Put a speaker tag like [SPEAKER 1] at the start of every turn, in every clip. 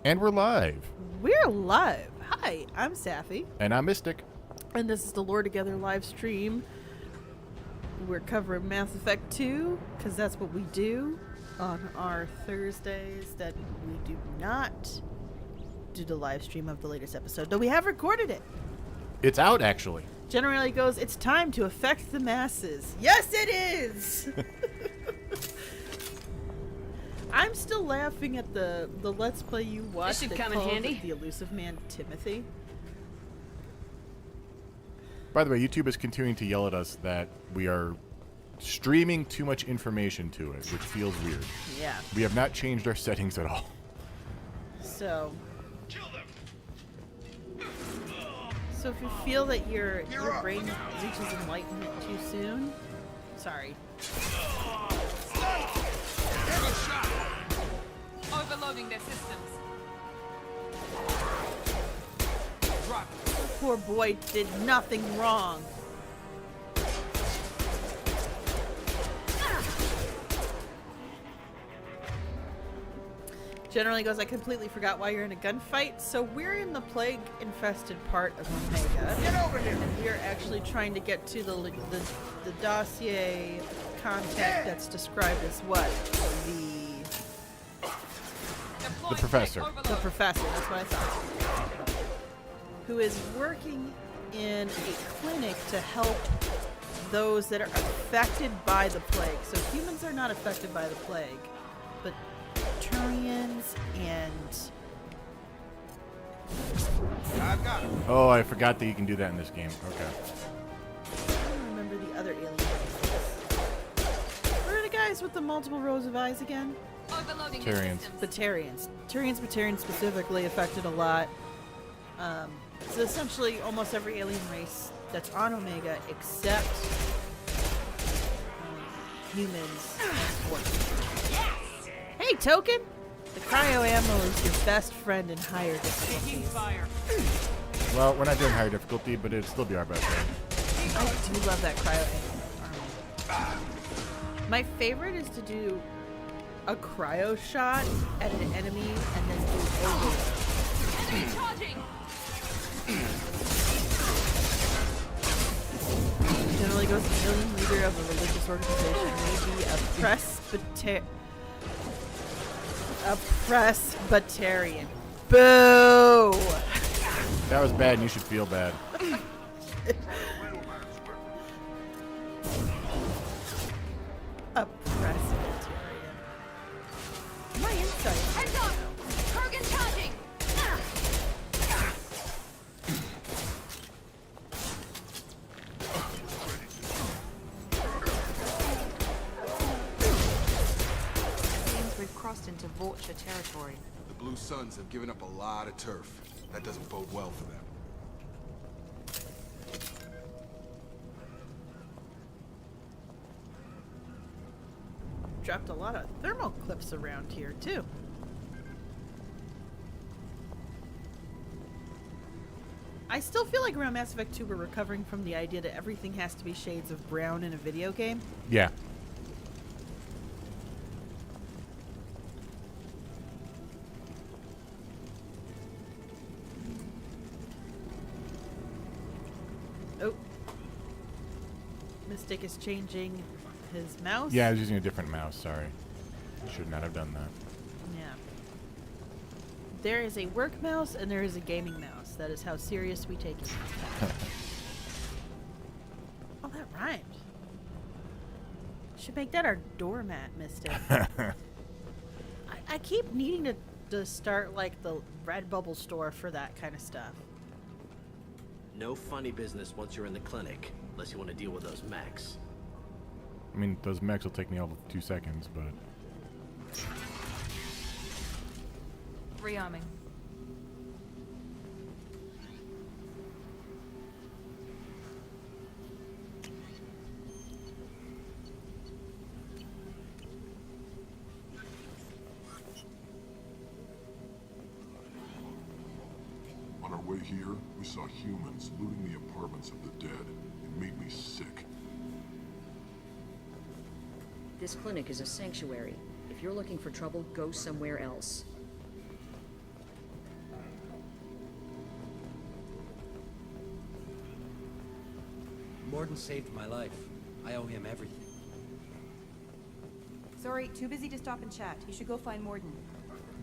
[SPEAKER 1] And we're live.
[SPEAKER 2] We're live. Hi, I'm Sapphy.
[SPEAKER 1] And I'm Mystic.
[SPEAKER 2] And this is the Lore Together live stream. We're covering Mass Effect 2, because that's what we do on our Thursdays that we do not do the live stream of the latest episode, though we have recorded it.
[SPEAKER 1] It's out, actually.
[SPEAKER 2] Generally goes, it's time to affect the masses. Yes, it is! I'm still laughing at the Let's Play you watched
[SPEAKER 3] This should
[SPEAKER 2] that
[SPEAKER 3] come in
[SPEAKER 2] called
[SPEAKER 3] handy.
[SPEAKER 2] The Elusive Man Timothy.
[SPEAKER 1] By the way, YouTube is continuing to yell at us that we are streaming too much information to it, which feels weird.
[SPEAKER 2] Yeah.
[SPEAKER 1] We have not changed our settings at all.
[SPEAKER 2] So if you feel that your brain reaches enlightenment too soon, sorry.
[SPEAKER 3] Overloading their systems.
[SPEAKER 2] Poor boy did nothing wrong. Generally goes, I completely forgot why you're in a gunfight. So we're in the plague-infested part of Omega. Get over here! And we're actually trying to get to the dossier contact that's described as what?
[SPEAKER 1] The professor.
[SPEAKER 2] The professor, that's what I thought. Who is working in a clinic to help those that are affected by the plague. So humans are not affected by the plague, but Turians and...
[SPEAKER 1] Oh, I forgot that you can do that in this game. Okay.
[SPEAKER 2] I don't remember the other alien races. What are the guys with the multiple rows of eyes again?
[SPEAKER 3] Overloading
[SPEAKER 1] Turians.
[SPEAKER 3] their
[SPEAKER 2] Batarians.
[SPEAKER 3] systems.
[SPEAKER 2] Batarians specifically affected a lot. So essentially almost every alien race that's on Omega except humans and Scorpions.
[SPEAKER 3] Yes!
[SPEAKER 2] Hey, Token! The cryo ammo is your best friend in higher
[SPEAKER 3] Taking
[SPEAKER 2] difficulties.
[SPEAKER 3] fire.
[SPEAKER 1] Well, we're not doing higher difficulty, but it'd still be our best friend.
[SPEAKER 2] I do love that cryo ammo. My favorite is to do a cryo shot at an enemy and then do overload.
[SPEAKER 3] Enemy charging!
[SPEAKER 2] Generally goes the alien leader of a religious organization may be a Presbyterian. Boo!
[SPEAKER 1] That was bad, and you should feel bad.
[SPEAKER 2] A Presbyterian. My insight.
[SPEAKER 3] Heads up! Kurgan charging!
[SPEAKER 4] Seems we've crossed into Vulture territory.
[SPEAKER 5] The Blue Suns have given up a lot of turf. That doesn't bode well for them.
[SPEAKER 2] Dropped a lot of thermal clips around here, too. I still feel like around Mass Effect 2 we're recovering from the idea that everything has to be shades of brown in a video game.
[SPEAKER 1] Yeah.
[SPEAKER 2] Oh. Mystic is changing his mouse.
[SPEAKER 1] Yeah, I was using a different mouse, sorry. Should not have done that.
[SPEAKER 2] Yeah. There is a work mouse and there is a gaming mouse. That is how serious we take it. Oh, that rhymed. Should make that our doormat, Mystic. I keep needing to start like the Redbubble store for that kind of stuff.
[SPEAKER 6] No funny business once you're in the clinic, unless you want to deal with those mechs.
[SPEAKER 1] I mean, those mechs will take me all of 2 seconds, but...
[SPEAKER 3] Rearming.
[SPEAKER 7] On our way here, we saw humans looting the apartments of the dead. It made me sick.
[SPEAKER 8] This clinic is a sanctuary. If you're looking for trouble, go somewhere else. Morden saved my life. I owe him everything.
[SPEAKER 4] Sorry, too busy to stop and chat. You should go find Morden.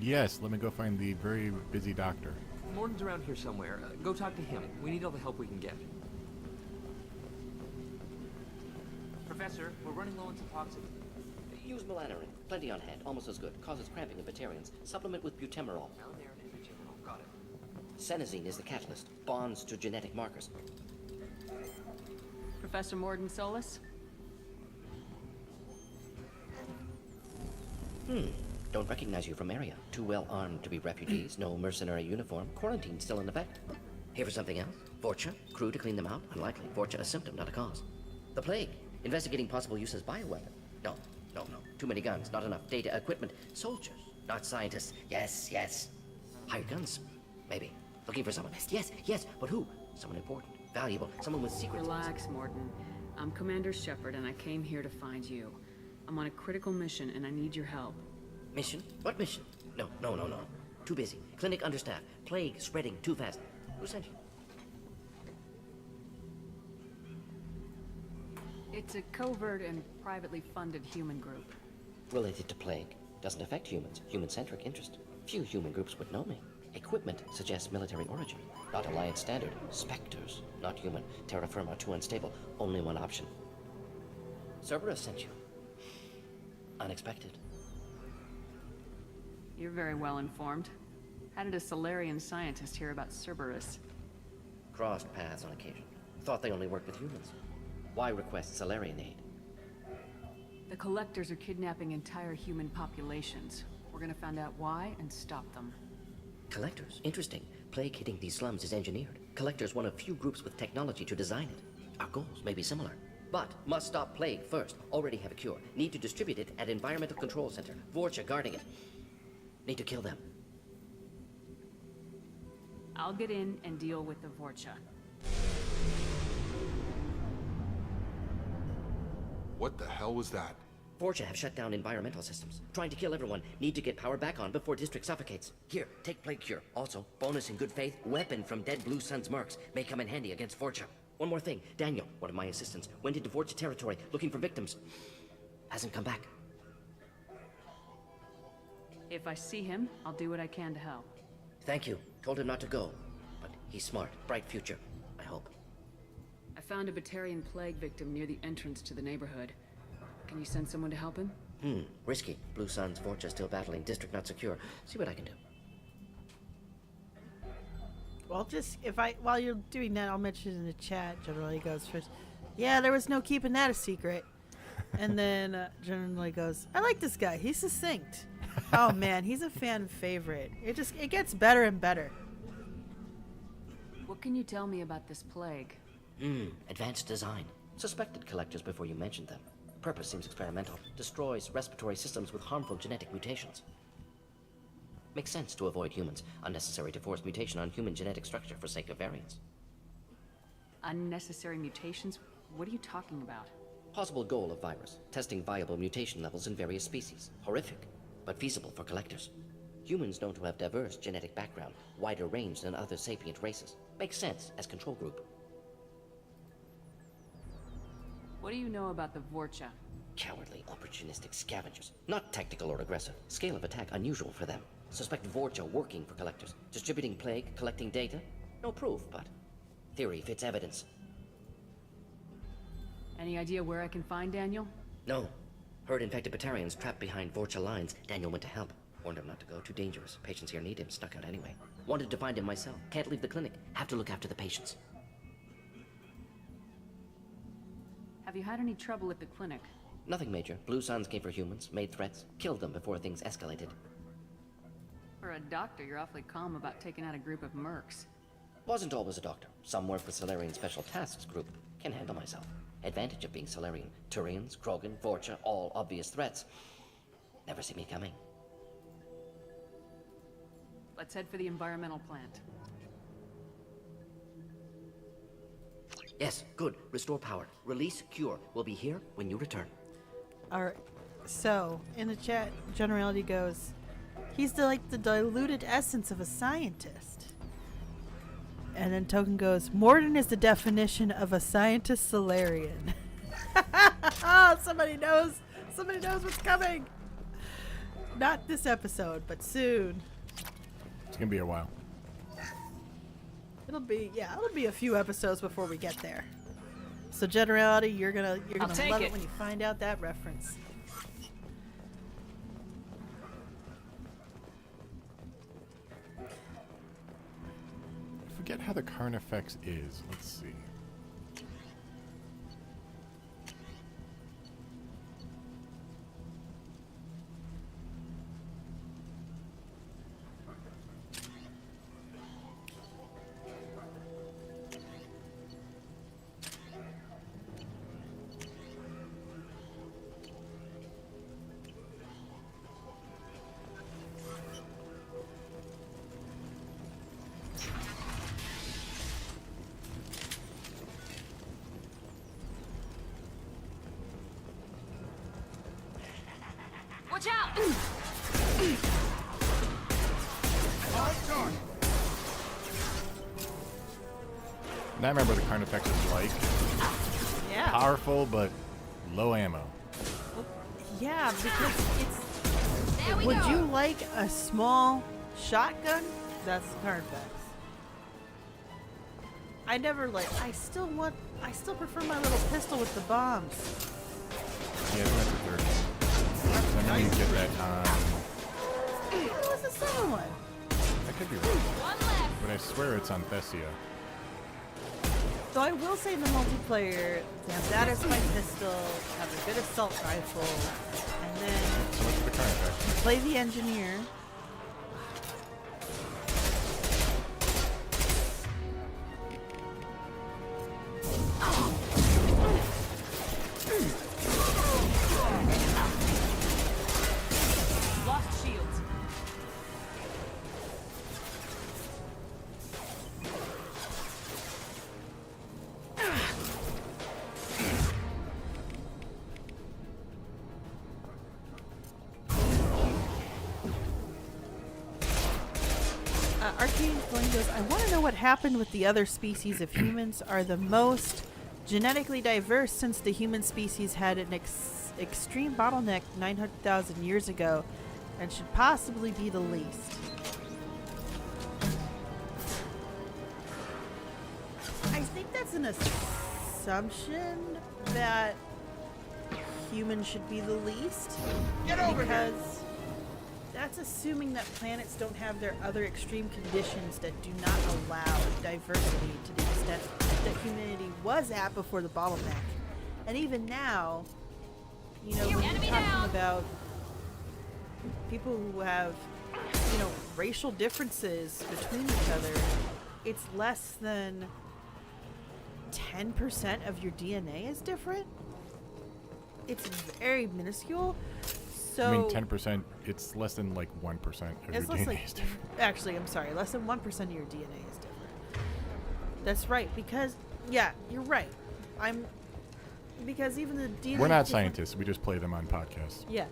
[SPEAKER 1] Yes, let me go find the very busy doctor.
[SPEAKER 9] Morden's around here somewhere. Go talk to him. We need all the help we can get. Professor, we're running low on Suboxone.
[SPEAKER 10] Use melanorin. Plenty on hand. Almost as good. Causes cramping in Batarians. Supplement with butemerol.
[SPEAKER 9] Malnarin and Butemerol. Got it.
[SPEAKER 10] Senesine is the catalyst. Bonds to genetic markers.
[SPEAKER 3] Professor Morden Solus?
[SPEAKER 10] Don't recognize you from area. Too well armed to be refugees. No mercenary uniform. Quarantine still in effect. Here for something else? Vorcha? Crew to clean them out? Unlikely. Vorcha a symptom, not a cause. The plague. Investigating possible use as bioweapon. No. Too many guns, not enough data, equipment. Soldiers, not scientists. Yes. Hired guns, maybe. Looking for someone. Yes, but who? Someone important, valuable, someone with secrets.
[SPEAKER 11] Relax, Morden. I'm Commander Shepard, and I came here to find you. I'm on a critical mission, and I need your help.
[SPEAKER 10] Mission? What mission? No. Too busy. Clinic understaffed. Plague spreading too fast. Who sent you?
[SPEAKER 11] It's a covert and privately funded human group.
[SPEAKER 10] Related to plague. Doesn't affect humans. Human-centric interest. Few human groups would know me. Equipment suggests military origin. Not Alliance standard. Spectres. Not human. Terra firma too unstable. Only one option. Cerberus sent you. Unexpected.
[SPEAKER 11] You're very well informed. How did a Solarian scientist hear about Cerberus?
[SPEAKER 10] Crossed paths on occasion. Thought they only worked with humans. Why request Solarian aid?
[SPEAKER 11] The Collectors are kidnapping entire human populations. We're gonna find out why and stop them.
[SPEAKER 10] Collectors? Interesting. Plague hitting these slums is engineered. Collectors one of few groups with technology to design it. Our goals may be similar. But must stop plague first. Already have a cure. Need to distribute it at Environmental Control Center. Vorcha guarding it. Need to kill them.
[SPEAKER 11] I'll get in and deal with the Vorcha.
[SPEAKER 5] What the hell was that?
[SPEAKER 10] Vorcha have shut down environmental systems. Trying to kill everyone. Need to get power back on before district suffocates. Here, take plague cure. Also, bonus in good faith, weapon from dead Blue Sun's mercs. May come in handy against Vorcha. One more thing. Daniel, one of my assistants, went into Vorcha territory looking for victims. Hasn't come back.
[SPEAKER 11] If I see him, I'll do what I can to help.
[SPEAKER 10] Thank you. Told him not to go. But he's smart. Bright future. I hope.
[SPEAKER 11] I found a Batarian plague victim near the entrance to the neighborhood. Can you send someone to help him?
[SPEAKER 10] Risky. Blue Sun's Vorcha still battling. District not secure. See what I can do.
[SPEAKER 2] Well, while you're doing that, I'll mention in the chat. Generally goes first. Yeah, there was no keeping that a secret. And then generally goes, I like this guy. He's succinct. Oh man, he's a fan favorite. It gets better and better.
[SPEAKER 11] What can you tell me about this plague?
[SPEAKER 10] Advanced design. Suspected collectors before you mentioned them. Purpose seems experimental. Destroys respiratory systems with harmful genetic mutations. Makes sense to avoid humans. Unnecessary to force mutation on human genetic structure for sake of variance.
[SPEAKER 11] Unnecessary mutations? What are you talking about?
[SPEAKER 10] Possible goal of virus. Testing viable mutation levels in various species. Horrific, but feasible for collectors. Humans known to have diverse genetic background, wider range than other sapient races. Makes sense as control group.
[SPEAKER 11] What do you know about the Vorcha?
[SPEAKER 10] Cowardly, opportunistic scavengers. Not tactical or aggressive. Scale of attack unusual for them. Suspect Vorcha working for collectors. Distributing plague, collecting data. No proof, but theory fits evidence.
[SPEAKER 11] Any idea where I can find Daniel?
[SPEAKER 10] No. Heard infected Batarians trapped behind Vorcha lines. Daniel went to help. Warned him not to go. Too dangerous. Patients here need him. Snuck out anyway. Wanted to find him myself. Can't leave the clinic. Have to look after the patients.
[SPEAKER 11] Have you had any trouble at the clinic?
[SPEAKER 10] Nothing major. Blue Suns came for humans, made threats, killed them before things escalated.
[SPEAKER 11] For a doctor, you're awfully calm about taking out a group of mercs.
[SPEAKER 10] Wasn't always a doctor. Some work with Solarian Special Tasks Group. Can handle myself. Advantage of being Solarian. Turians, Krogan, Vorcha, all obvious threats. Never see me coming.
[SPEAKER 11] Let's head for the environmental plant.
[SPEAKER 10] Yes, good. Restore power. Release cure. We'll be here when you return.
[SPEAKER 2] Alright, so in the chat, Generality goes, he's like the diluted essence of a scientist. And then Token goes, Morden is the definition of a scientist Solarian. Oh, somebody knows what's coming. Not this episode, but soon.
[SPEAKER 1] It's gonna be a while.
[SPEAKER 2] It'll be a few episodes before we get there. So generality, you're gonna love it when you find out that reference.
[SPEAKER 1] I forget how the Carnifex is. Let's see.
[SPEAKER 3] Watch out!
[SPEAKER 1] Now I remember the Carnifex is like.
[SPEAKER 2] Yeah.
[SPEAKER 1] Powerful, but low ammo.
[SPEAKER 2] Yeah, because it's.
[SPEAKER 3] There we
[SPEAKER 2] Would
[SPEAKER 3] go.
[SPEAKER 2] you like a small shotgun? That's Carnifex. I still prefer my little pistol with the bombs.
[SPEAKER 1] Yeah, that's the third one. I know you get that
[SPEAKER 2] What was the second one?
[SPEAKER 1] I could be wrong.
[SPEAKER 3] One left.
[SPEAKER 1] But I swear it's on Thessia.
[SPEAKER 2] So I will say in the multiplayer, they have that as my pistol, have a good assault rifle, and then
[SPEAKER 1] So what's the Carnifex?
[SPEAKER 2] play the engineer.
[SPEAKER 11] Lost shields.
[SPEAKER 2] Arcane Flame goes, I want to know what happened with the other species if humans are the most genetically diverse since the human species had an extreme bottleneck 900,000 years ago and should possibly be the least. I think that's an assumption that humans should be the least.
[SPEAKER 5] Get over
[SPEAKER 2] because that's assuming that planets don't have their other extreme conditions that do not allow diversity to the extent that humanity was at before the bottleneck. And even now, you know, when
[SPEAKER 3] Enemy
[SPEAKER 2] you're talking
[SPEAKER 3] down.
[SPEAKER 2] about people who have, you know, racial differences between each other, it's less than 10% of your DNA is different. It's very minuscule. So
[SPEAKER 1] I mean, 10%, it's less than like 1% of your DNA is different.
[SPEAKER 2] Actually, I'm sorry, less than 1% of your DNA is different. That's right, because, yeah, you're right. Because even the DNA...
[SPEAKER 1] We're not scientists, we just play them on podcasts.
[SPEAKER 2] Yeah.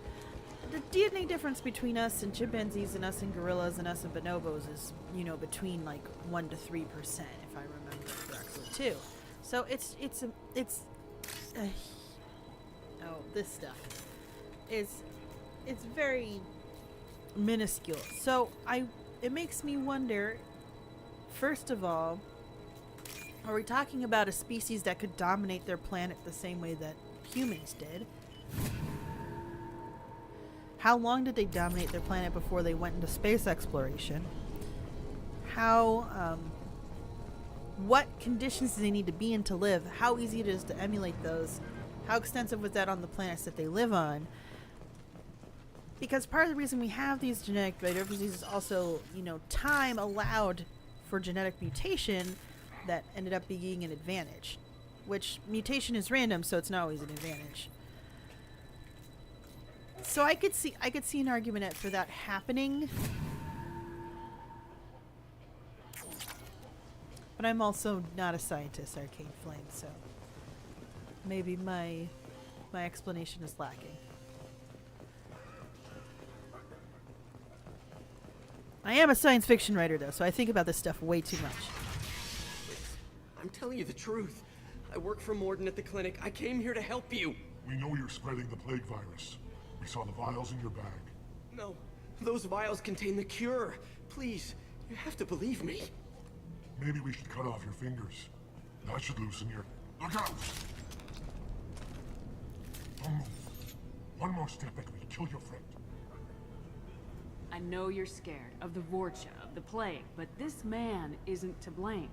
[SPEAKER 2] The DNA difference between us and chimpanzees and us and gorillas and us and bonobos is, you know, between like 1 to 3%, if I remember correctly, too. So it's this stuff is, it's very minuscule. So it makes me wonder, first of all, are we talking about a species that could dominate their planet the same way that humans did? How long did they dominate their planet before they went into space exploration? What conditions do they need to be in to live? How easy it is to emulate those? How extensive was that on the planets that they live on? Because part of the reason we have these genetic diversities is also, you know, time allowed for genetic mutation that ended up being an advantage. Which mutation is random, so it's not always an advantage. So I could see an argument for that happening. But I'm also not a scientist, Arcane Flame, so maybe my explanation is lacking. I am a science fiction writer, though, so I think about this stuff way too much.
[SPEAKER 9] I'm telling you the truth. I work for Morden at the clinic. I came here to help you.
[SPEAKER 7] We know you're spreading the plague virus. We saw the vials in your bag.
[SPEAKER 9] No, those vials contain the cure. Please, you have to believe me.
[SPEAKER 7] Maybe we should cut off your fingers. That should loosen your... Look out! Don't move. One more step and we kill your friend.
[SPEAKER 11] I know you're scared of the Vorcha, of the plague, but this man isn't to blame.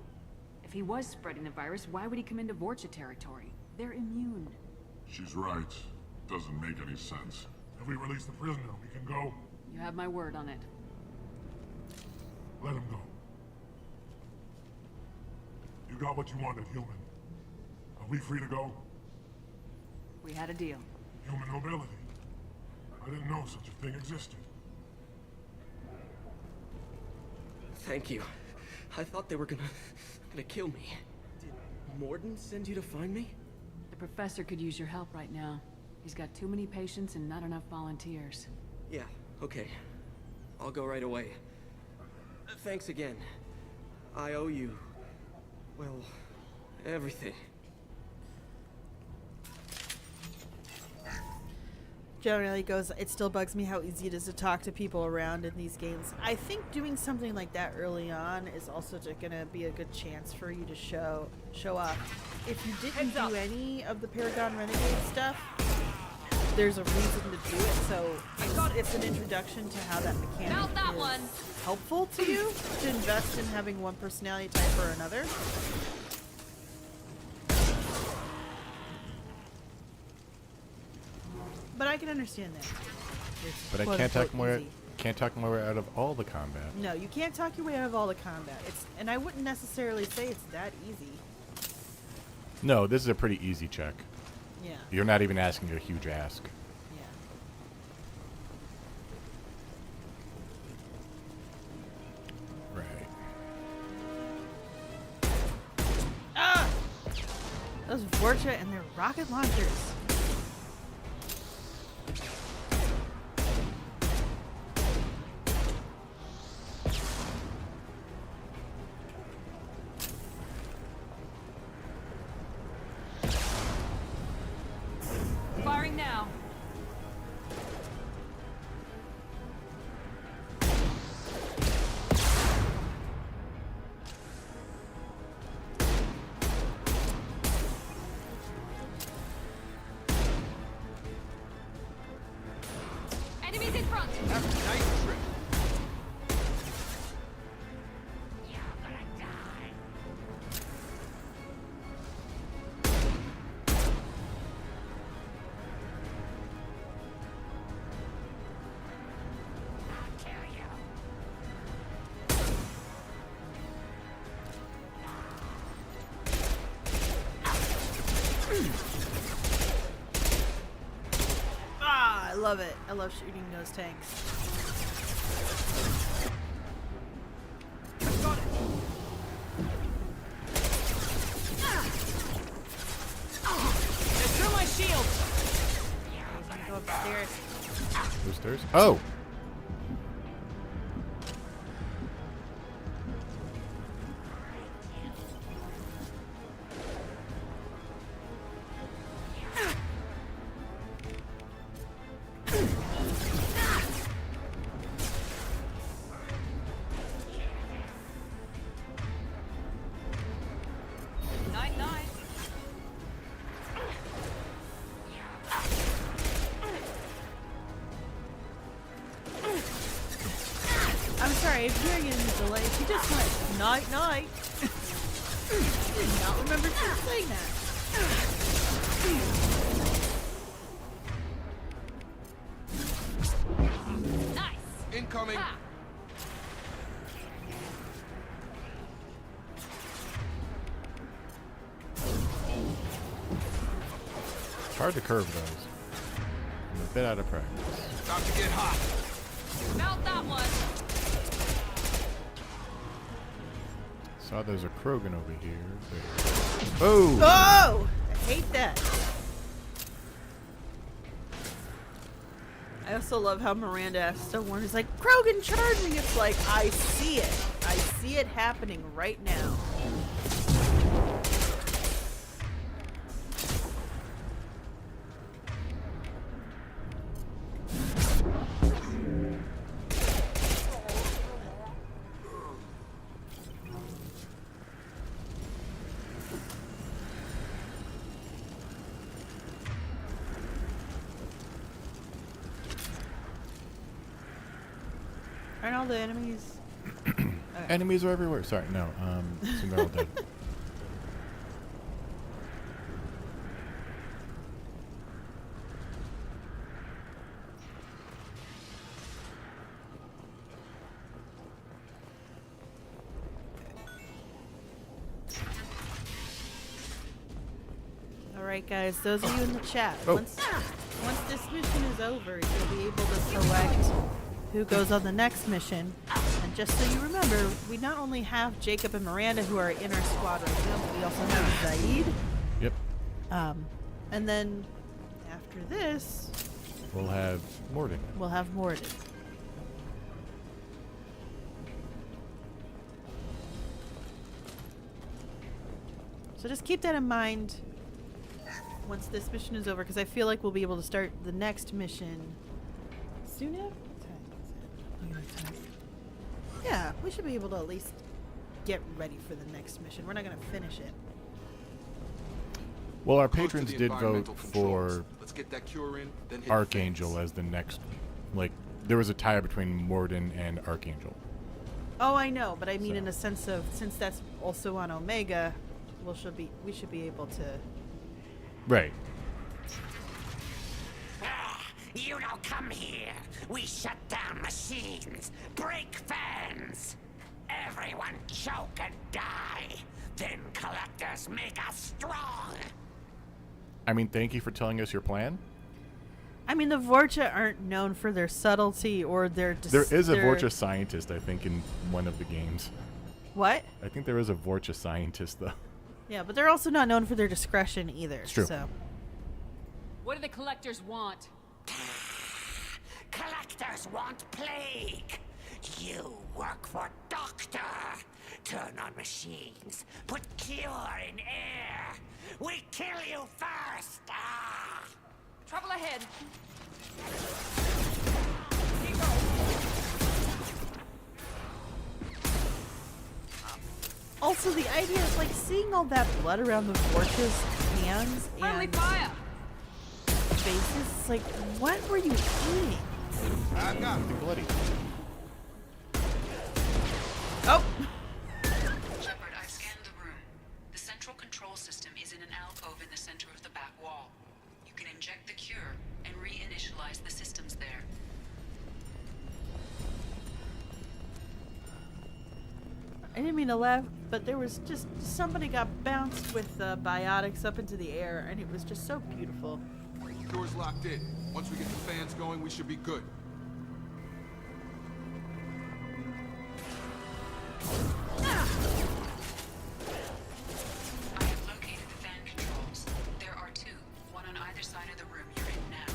[SPEAKER 11] If he was spreading the virus, why would he come into Vorcha territory? They're immune.
[SPEAKER 7] She's right. Doesn't make any sense. If we release the prisoner, we can go.
[SPEAKER 11] You have my word on it.
[SPEAKER 7] Let him go. You got what you wanted, human. Are we free to go?
[SPEAKER 11] We had a deal.
[SPEAKER 7] Human mobility. I didn't know such a thing existed.
[SPEAKER 9] Thank you. I thought they were gonna kill me. Did Morden send you to find me?
[SPEAKER 11] The professor could use your help right now. He's got too many patients and not enough volunteers.
[SPEAKER 9] Yeah, okay. I'll go right away. Thanks again. I owe you, well, everything.
[SPEAKER 2] Generally goes, it still bugs me how easy it is to talk to people around in these games. I think doing something like that early on is also going to be a good chance for you to show up. If you didn't do any of the Paragon Renegade stuff, there's a reason to do it, so it's an introduction to how that mechanic
[SPEAKER 3] Mount that
[SPEAKER 2] is
[SPEAKER 3] one.
[SPEAKER 2] helpful to you to invest in having one personality type or another. But I can understand that. It's
[SPEAKER 1] But I
[SPEAKER 2] quote
[SPEAKER 1] can't talk
[SPEAKER 2] unquote
[SPEAKER 1] more.
[SPEAKER 2] easy.
[SPEAKER 1] Can't talk my way out of all the combat.
[SPEAKER 2] No, you can't talk your way out of all the combat. And I wouldn't necessarily say it's that easy.
[SPEAKER 1] No, this is a pretty easy check.
[SPEAKER 2] Yeah.
[SPEAKER 1] You're not even asking a huge ask.
[SPEAKER 2] Yeah.
[SPEAKER 1] Right.
[SPEAKER 2] Ah! Those Vorcha and their rocket launchers.
[SPEAKER 3] Firing now. Enemies in front.
[SPEAKER 2] Ah, I love it. I love shooting those tanks.
[SPEAKER 3] Got it. Through my shield.
[SPEAKER 2] I'm gonna go upstairs.
[SPEAKER 1] Who's theirs? Oh!
[SPEAKER 3] Night, night.
[SPEAKER 2] I'm sorry, if you're getting a delay, she just went night night. I did not remember saying that.
[SPEAKER 3] Nice.
[SPEAKER 5] Incoming.
[SPEAKER 3] Ha.
[SPEAKER 1] It's hard to curve those. I'm a bit out of practice.
[SPEAKER 5] About to get hot.
[SPEAKER 3] Mount that one.
[SPEAKER 1] Saw there's a Krogan over here. Oh!
[SPEAKER 2] Oh! I hate that. I also love how Miranda asks someone who's like, Krogan charging! It's like, I see it. I see it happening right now. Aren't all the enemies?
[SPEAKER 1] Enemies are everywhere. Sorry, no. Assume they're all dead.
[SPEAKER 2] Alright guys, those of you in the chat,
[SPEAKER 1] Oh.
[SPEAKER 2] once this mission is over, you'll be able to select who goes on the next mission. And just so you remember, we not only have Jacob and Miranda who are in our squad right now, but we also have Zaid.
[SPEAKER 1] Yep.
[SPEAKER 2] And then after this,
[SPEAKER 1] We'll have Morden.
[SPEAKER 2] we'll have Morden. So just keep that in mind once this mission is over, because I feel like we'll be able to start the next mission soon. What time is it? Look at the time. Yeah, we should be able to at least get ready for the next mission. We're not going to finish it.
[SPEAKER 1] Well, our
[SPEAKER 5] Close to
[SPEAKER 1] patrons
[SPEAKER 5] the
[SPEAKER 1] did vote
[SPEAKER 5] environmental controls.
[SPEAKER 1] for
[SPEAKER 5] Let's get that cure in, then hit the
[SPEAKER 1] Archangel
[SPEAKER 5] fence.
[SPEAKER 1] as the next. Like, there was a tie between Morden and Archangel.
[SPEAKER 2] Oh, I know, but I mean
[SPEAKER 1] So.
[SPEAKER 2] in a sense of, since that's also on Omega, we should be able to.
[SPEAKER 1] Right.
[SPEAKER 12] You don't come here. We shut down machines, break fans. Everyone choke and die. Then collectors make us strong.
[SPEAKER 1] I mean, thank you for telling us your plan.
[SPEAKER 2] I mean, the Vorcha aren't known for their subtlety or their.
[SPEAKER 1] There is a
[SPEAKER 2] their-
[SPEAKER 1] Vorcha scientist, I think, in one of the games.
[SPEAKER 2] What?
[SPEAKER 1] I think there is a Vorcha scientist, though.
[SPEAKER 2] Yeah, but they're also not known for their discretion either.
[SPEAKER 1] It's true.
[SPEAKER 2] So.
[SPEAKER 11] What do the collectors want?
[SPEAKER 12] Collectors want plague. You work for Doctor. Turn on machines. Put cure in air. We kill you first. Ah.
[SPEAKER 3] Trouble ahead.
[SPEAKER 2] Also, the idea is like seeing all that blood around the Vorcha's hands
[SPEAKER 3] Friendly
[SPEAKER 2] and
[SPEAKER 3] fire.
[SPEAKER 2] faces. It's like, what were you eating?
[SPEAKER 5] I got it.
[SPEAKER 1] Bloody.
[SPEAKER 2] Oh.
[SPEAKER 13] Shepard, I've scanned the room. The central control system is in an alcove in the center of the back wall. You can inject the cure and reinitialize the systems there.
[SPEAKER 2] I didn't mean to laugh, but there was just somebody got bounced with biotics up into the air, and it was just so beautiful.
[SPEAKER 5] Cure's locked in. Once we get the fans going, we should be good.
[SPEAKER 13] I have located the fan controls. There are two, one on either side of the room you're in now.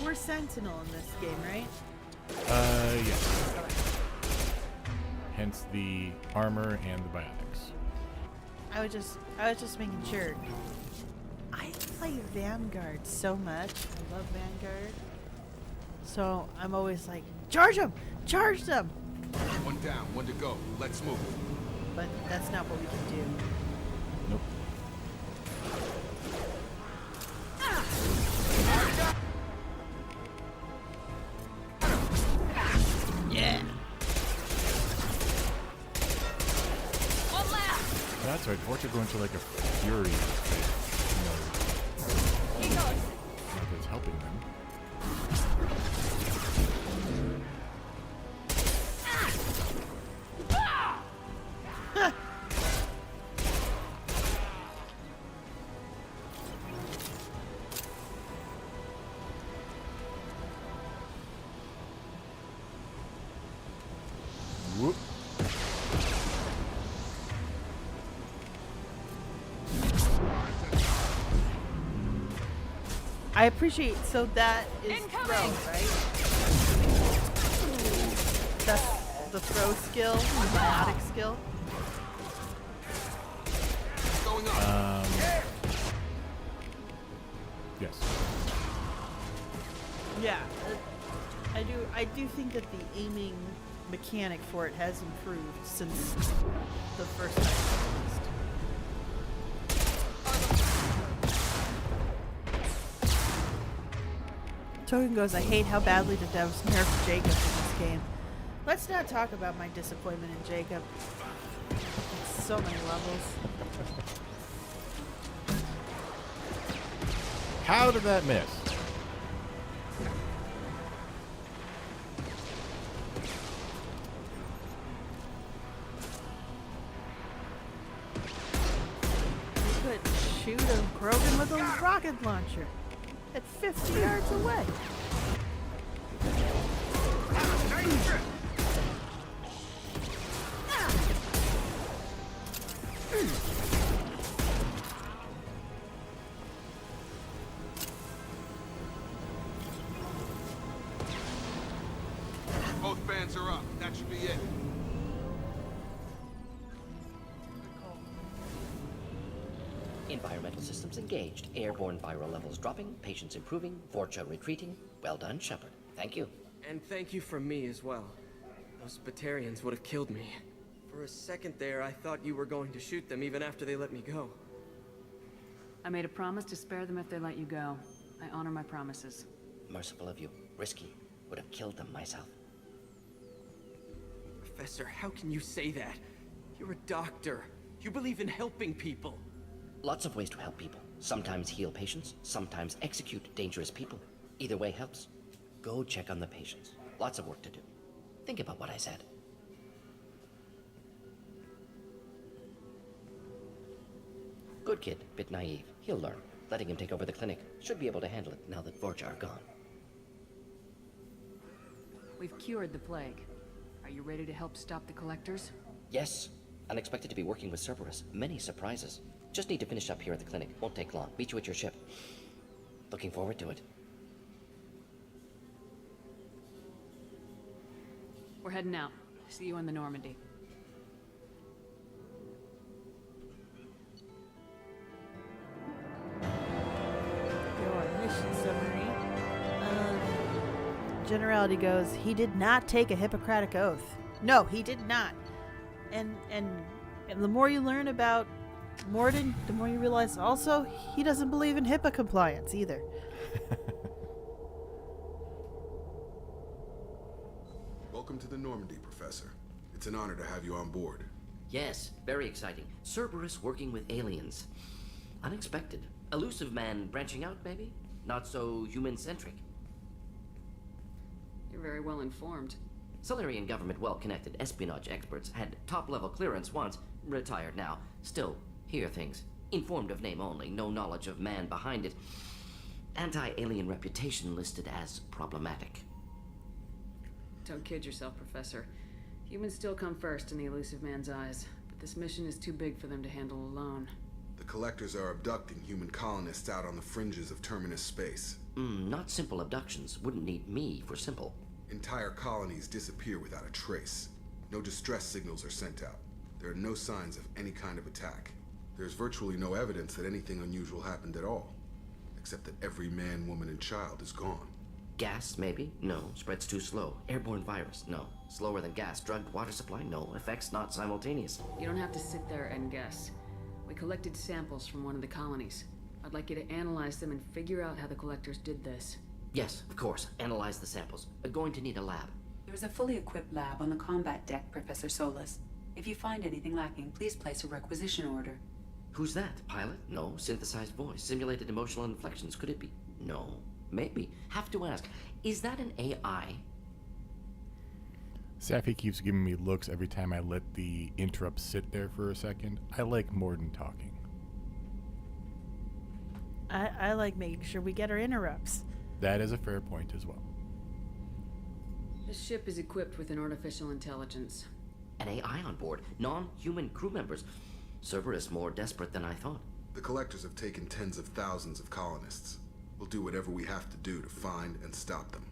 [SPEAKER 2] We're Sentinel in this game, right?
[SPEAKER 1] Yes. Hence the armor and the biotics.
[SPEAKER 2] I was just making sure. I play Vanguard so much. I love Vanguard. So I'm always like, charge them! Charge them!
[SPEAKER 5] One down, one to go. Let's move.
[SPEAKER 2] But that's not what we can do.
[SPEAKER 1] Nope.
[SPEAKER 2] Yeah.
[SPEAKER 3] One left.
[SPEAKER 1] That's right. Vorcha go into like a fury mode.
[SPEAKER 3] He goes.
[SPEAKER 1] Not that it's helping them.
[SPEAKER 2] I appreciate. So that is throw, right? That's the throw skill, the biotic skill.
[SPEAKER 5] What's going on?
[SPEAKER 1] Yes.
[SPEAKER 2] Yeah, I do think that the aiming mechanic for it has improved since the first time it was released. Token goes, I hate how badly the devs nerfed Jacob in this game. Let's not talk about my disappointment in Jacob. It's so many levels.
[SPEAKER 1] How did that miss?
[SPEAKER 2] You could shoot a Krogan with a rocket launcher at 50 yards away.
[SPEAKER 5] Both fans are up. That should be it.
[SPEAKER 10] Environmental systems engaged. Airborne viral levels dropping. Patients improving. Vorcha retreating. Well done, Shepard. Thank you.
[SPEAKER 9] And thank you from me as well. Those Batarians would have killed me. For a second there, I thought you were going to shoot them even after they let me go.
[SPEAKER 11] I made a promise to spare them if they let you go. I honor my promises.
[SPEAKER 10] Merciful of you. Risky. Would have killed them myself.
[SPEAKER 9] Professor, how can you say that? You're a doctor. You believe in helping people.
[SPEAKER 10] Lots of ways to help people. Sometimes heal patients, sometimes execute dangerous people. Either way helps. Go check on the patients. Lots of work to do. Think about what I said. Good kid, bit naive. He'll learn. Letting him take over the clinic. Should be able to handle it now that Vorcha are gone.
[SPEAKER 11] We've cured the plague. Are you ready to help stop the collectors?
[SPEAKER 10] Yes. Unexpected to be working with Cerberus. Many surprises. Just need to finish up here at the clinic. Won't take long. Meet you at your ship. Looking forward to it.
[SPEAKER 11] We're heading out. See you in the Normandy.
[SPEAKER 2] Your mission summary. Generality goes, he did not take a Hippocratic oath. No, he did not. And the more you learn about Morden, the more you realize also he doesn't believe in HIPAA compliance either.
[SPEAKER 5] Welcome to the Normandy, Professor. It's an honor to have you on board.
[SPEAKER 10] Yes, very exciting. Cerberus working with aliens. Unexpected. Elusive man branching out, maybe? Not so human-centric.
[SPEAKER 11] You're very well informed.
[SPEAKER 10] Solarian government well-connected espionage experts had top-level clearance once, retired now. Still, hear things. Informed of name only, no knowledge of man behind it. Anti-alien reputation listed as problematic.
[SPEAKER 11] Don't kid yourself, Professor. Humans still come first in the elusive man's eyes, but this mission is too big for them to handle alone.
[SPEAKER 5] The Collectors are abducting human colonists out on the fringes of Terminus space.
[SPEAKER 10] Not simple abductions. Wouldn't need me for simple.
[SPEAKER 5] Entire colonies disappear without a trace. No distress signals are sent out. There are no signs of any kind of attack. There's virtually no evidence that anything unusual happened at all. Except that every man, woman, and child is gone.
[SPEAKER 10] Gas, maybe? No. Spreads too slow. Airborne virus? No. Slower than gas. Drugged water supply? No. Effects not simultaneous.
[SPEAKER 11] You don't have to sit there and guess. We collected samples from one of the colonies. I'd like you to analyze them and figure out how the Collectors did this.
[SPEAKER 10] Yes, of course. Analyze the samples. Going to need a lab.
[SPEAKER 13] There's a fully equipped lab on the combat deck, Professor Solis. If you find anything lacking, please place a requisition order.
[SPEAKER 10] Who's that? Pilot? No. Synthesized voice. Simulated emotional inflections. Could it be? No. Maybe. Have to ask. Is that an AI?
[SPEAKER 1] Sapphy keeps giving me looks every time I let the interrupt sit there for a second. I like Morden talking.
[SPEAKER 2] I like making sure we get our interrupts.
[SPEAKER 1] That is a fair point as well.
[SPEAKER 11] This ship is equipped with an artificial intelligence.
[SPEAKER 10] An AI on board. Non-human crew members. Cerberus more desperate than I thought.
[SPEAKER 5] The Collectors have taken tens of thousands of colonists. We'll do whatever we have to do to find and stop them.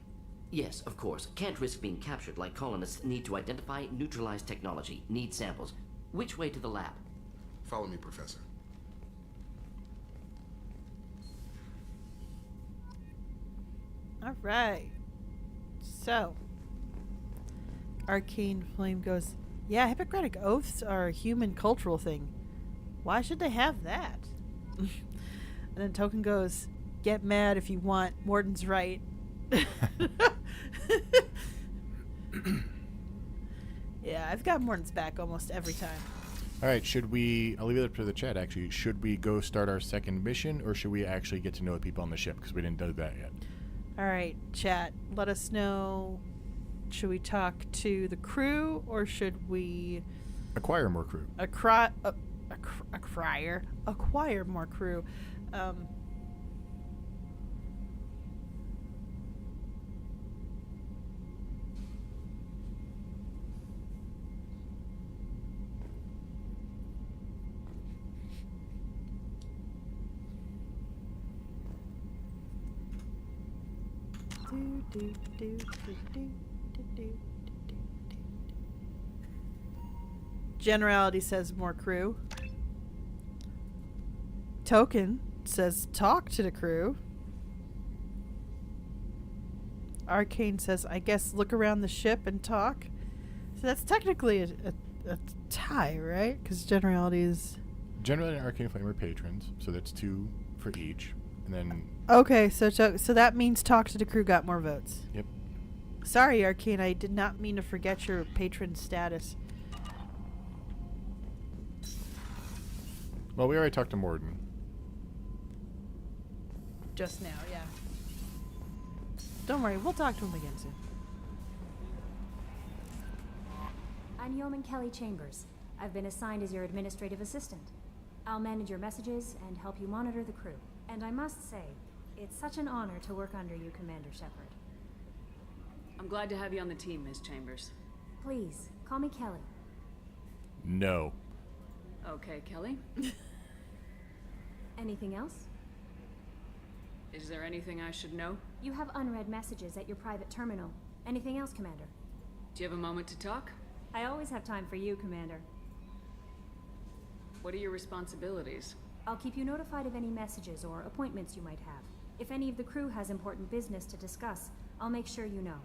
[SPEAKER 10] Yes, of course. Can't risk being captured like colonists need to identify, neutralize technology, need samples. Which way to the lab?
[SPEAKER 5] Follow me, Professor.
[SPEAKER 2] All right. So, Arcane Flame goes, yeah, Hippocratic Oaths are a human cultural thing. Why should they have that? And then Token goes, get mad if you want. Morden's right. Yeah, I've got Morden's back almost every time.
[SPEAKER 1] All right, should we... I'll leave it up to the chat, actually. Should we go start our second mission, or should we actually get to know the people on the ship? Because we didn't do that yet.
[SPEAKER 2] All right, chat, let us know. Should we talk to the crew, or should we...
[SPEAKER 1] Acquire more crew.
[SPEAKER 2] Acquire more crew. Generality says more crew. Token says talk to the crew. Arcane says, I guess look around the ship and talk. So that's technically a tie, right? Because Generality is...
[SPEAKER 1] Generality and Arcane Flame are patrons, so that's 2 for each. And then...
[SPEAKER 2] Okay, so that means talk to the crew got more votes.
[SPEAKER 1] Yep.
[SPEAKER 2] Sorry, Arcane, I did not mean to forget your patron status.
[SPEAKER 1] Well, we already talked to Morden.
[SPEAKER 2] Just now, yeah. Don't worry, we'll talk to him again soon.
[SPEAKER 14] I'm Yeoman Kelly Chambers. I've been assigned as your administrative assistant. I'll manage your messages and help you monitor the crew. And I must say, it's such an honor to work under you, Commander Shepard.
[SPEAKER 11] I'm glad to have you on the team, Ms. Chambers.
[SPEAKER 14] Please, call me Kelly.
[SPEAKER 1] No.
[SPEAKER 11] Okay, Kelly.
[SPEAKER 14] Anything else?
[SPEAKER 11] Is there anything I should know?
[SPEAKER 14] You have unread messages at your private terminal. Anything else, Commander?
[SPEAKER 11] Do you have a moment to talk?
[SPEAKER 14] I always have time for you, Commander.
[SPEAKER 11] What are your responsibilities?
[SPEAKER 14] I'll keep you notified of any messages or appointments you might have. If any of the crew has important business to discuss, I'll make sure you know.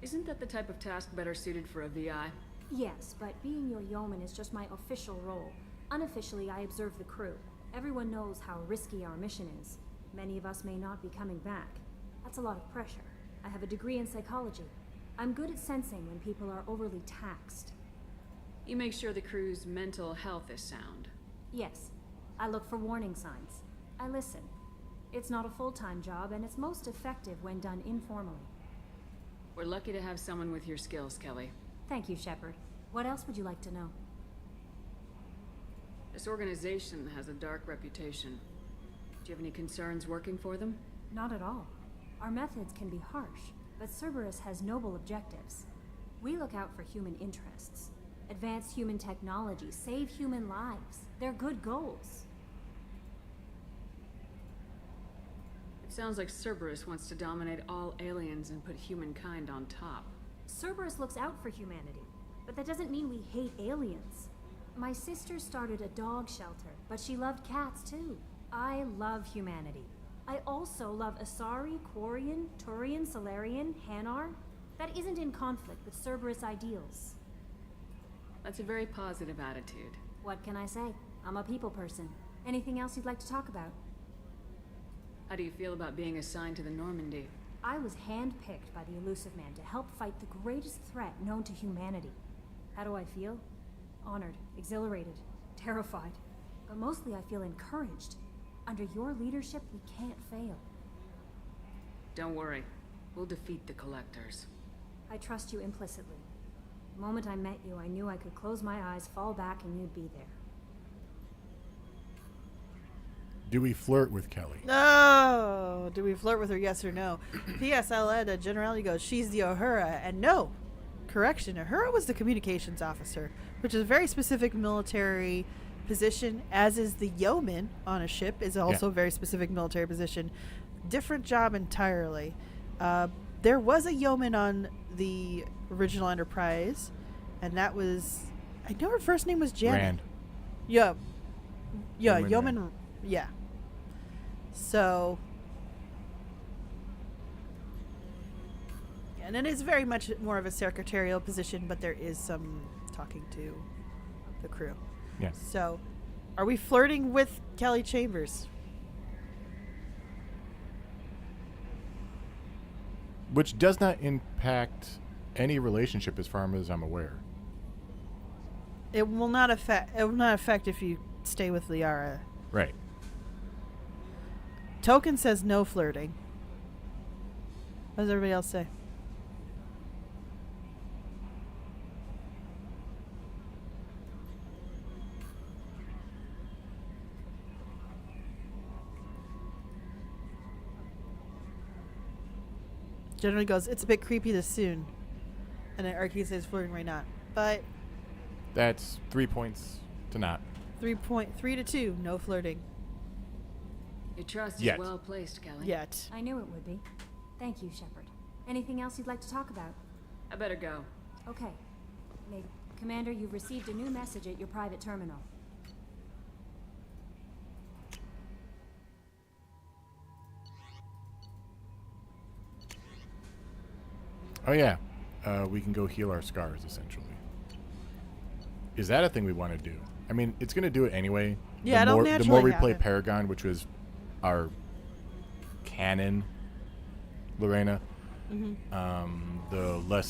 [SPEAKER 11] Isn't that the type of task better suited for a VI?
[SPEAKER 14] Yes, but being your yeoman is just my official role. Unofficially, I observe the crew. Everyone knows how risky our mission is. Many of us may not be coming back. That's a lot of pressure. I have a degree in psychology. I'm good at sensing when people are overly taxed.
[SPEAKER 11] You make sure the crew's mental health is sound.
[SPEAKER 14] Yes. I look for warning signs. I listen. It's not a full-time job, and it's most effective when done informally.
[SPEAKER 11] We're lucky to have someone with your skills, Kelly.
[SPEAKER 14] Thank you, Shepard. What else would you like to know?
[SPEAKER 11] This organization has a dark reputation. Do you have any concerns working for them?
[SPEAKER 14] Not at all. Our methods can be harsh, but Cerberus has noble objectives. We look out for human interests. Advance human technology, save human lives. They're good goals.
[SPEAKER 11] It sounds like Cerberus wants to dominate all aliens and put humankind on top.
[SPEAKER 14] Cerberus looks out for humanity, but that doesn't mean we hate aliens. My sister started a dog shelter, but she loved cats too. I love humanity. I also love Asari, Quarian, Turian, Solarian, Hanar. That isn't in conflict with Cerberus ideals.
[SPEAKER 11] That's a very positive attitude.
[SPEAKER 14] What can I say? I'm a people person. Anything else you'd like to talk about?
[SPEAKER 11] How do you feel about being assigned to the Normandy?
[SPEAKER 14] I was handpicked by the Elusive Man to help fight the greatest threat known to humanity. How do I feel? Honored, exhilarated, terrified. But mostly I feel encouraged. Under your leadership, we can't fail.
[SPEAKER 11] Don't worry. We'll defeat the Collectors.
[SPEAKER 14] I trust you implicitly. The moment I met you, I knew I could close my eyes, fall back, and you'd be there.
[SPEAKER 1] Do we flirt with Kelly?
[SPEAKER 2] No! Do we flirt with her, yes or no? P.S. I'll add a generality goes, she's the Uhura, and no! Correction, Uhura was the communications officer, which is a very specific military position, as is the yeoman on a ship, is also a very specific military position. Different job entirely. There was a yeoman on the original Enterprise, and that was, I know her first name was Janet.
[SPEAKER 1] Rand.
[SPEAKER 2] Yeah, yeoman.
[SPEAKER 1] Rand.
[SPEAKER 2] Yeah. So, and it is very much more of a secretarial position, but there is some talking to the crew.
[SPEAKER 1] Yeah.
[SPEAKER 2] So, are we flirting with Kelly Chambers?
[SPEAKER 1] Which does not impact any relationship as far as I'm aware.
[SPEAKER 2] It will not affect. It will not affect if you stay with Liara.
[SPEAKER 1] Right.
[SPEAKER 2] Token says no flirting. What does everybody else say? Generally goes, it's a bit creepy this soon. And then Arcade says flirting right not. But
[SPEAKER 1] That's 3 points to not.
[SPEAKER 2] 3 to 2, no flirting.
[SPEAKER 11] Your trust
[SPEAKER 1] Yet.
[SPEAKER 11] is well placed, Kelly.
[SPEAKER 2] Yet.
[SPEAKER 14] I knew it would be. Thank you, Shepard. Anything else you'd like to talk about?
[SPEAKER 11] I better go.
[SPEAKER 14] Okay. Commander, you've received a new message at your private terminal.
[SPEAKER 1] Oh yeah, we can go heal our scars, essentially. Is that a thing we want to do? I mean, it's going to do it anyway.
[SPEAKER 2] Yeah,
[SPEAKER 1] the
[SPEAKER 2] it'll
[SPEAKER 1] more,
[SPEAKER 2] naturally
[SPEAKER 1] the more we play
[SPEAKER 2] happen.
[SPEAKER 1] Paragon, which was our canon, Lorena, the less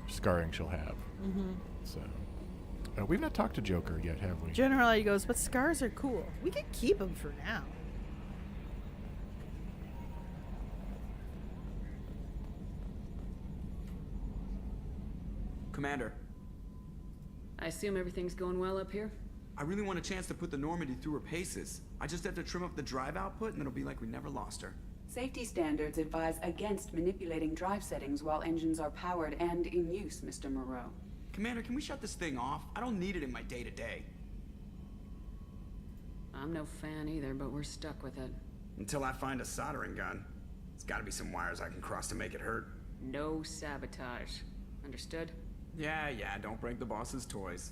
[SPEAKER 1] scarring she'll have. So, we've not talked to Joker yet, have we?
[SPEAKER 2] Generally goes, but scars are cool. We can keep them for now.
[SPEAKER 15] Commander,
[SPEAKER 11] I assume everything's going well up here?
[SPEAKER 15] I really want a chance to put the Normandy through her paces. I just have to trim up the drive output and it'll be like we never lost her.
[SPEAKER 13] Safety standards advise against manipulating drive settings while engines are powered and in use, Mr. Moreau.
[SPEAKER 15] Commander, can we shut this thing off? I don't need it in my day-to-day.
[SPEAKER 11] I'm no fan either, but we're stuck with it.
[SPEAKER 15] Until I find a soldering gun. There's gotta be some wires I can cross to make it hurt.
[SPEAKER 11] No sabotage. Understood?
[SPEAKER 15] Yeah, don't break the boss's toys.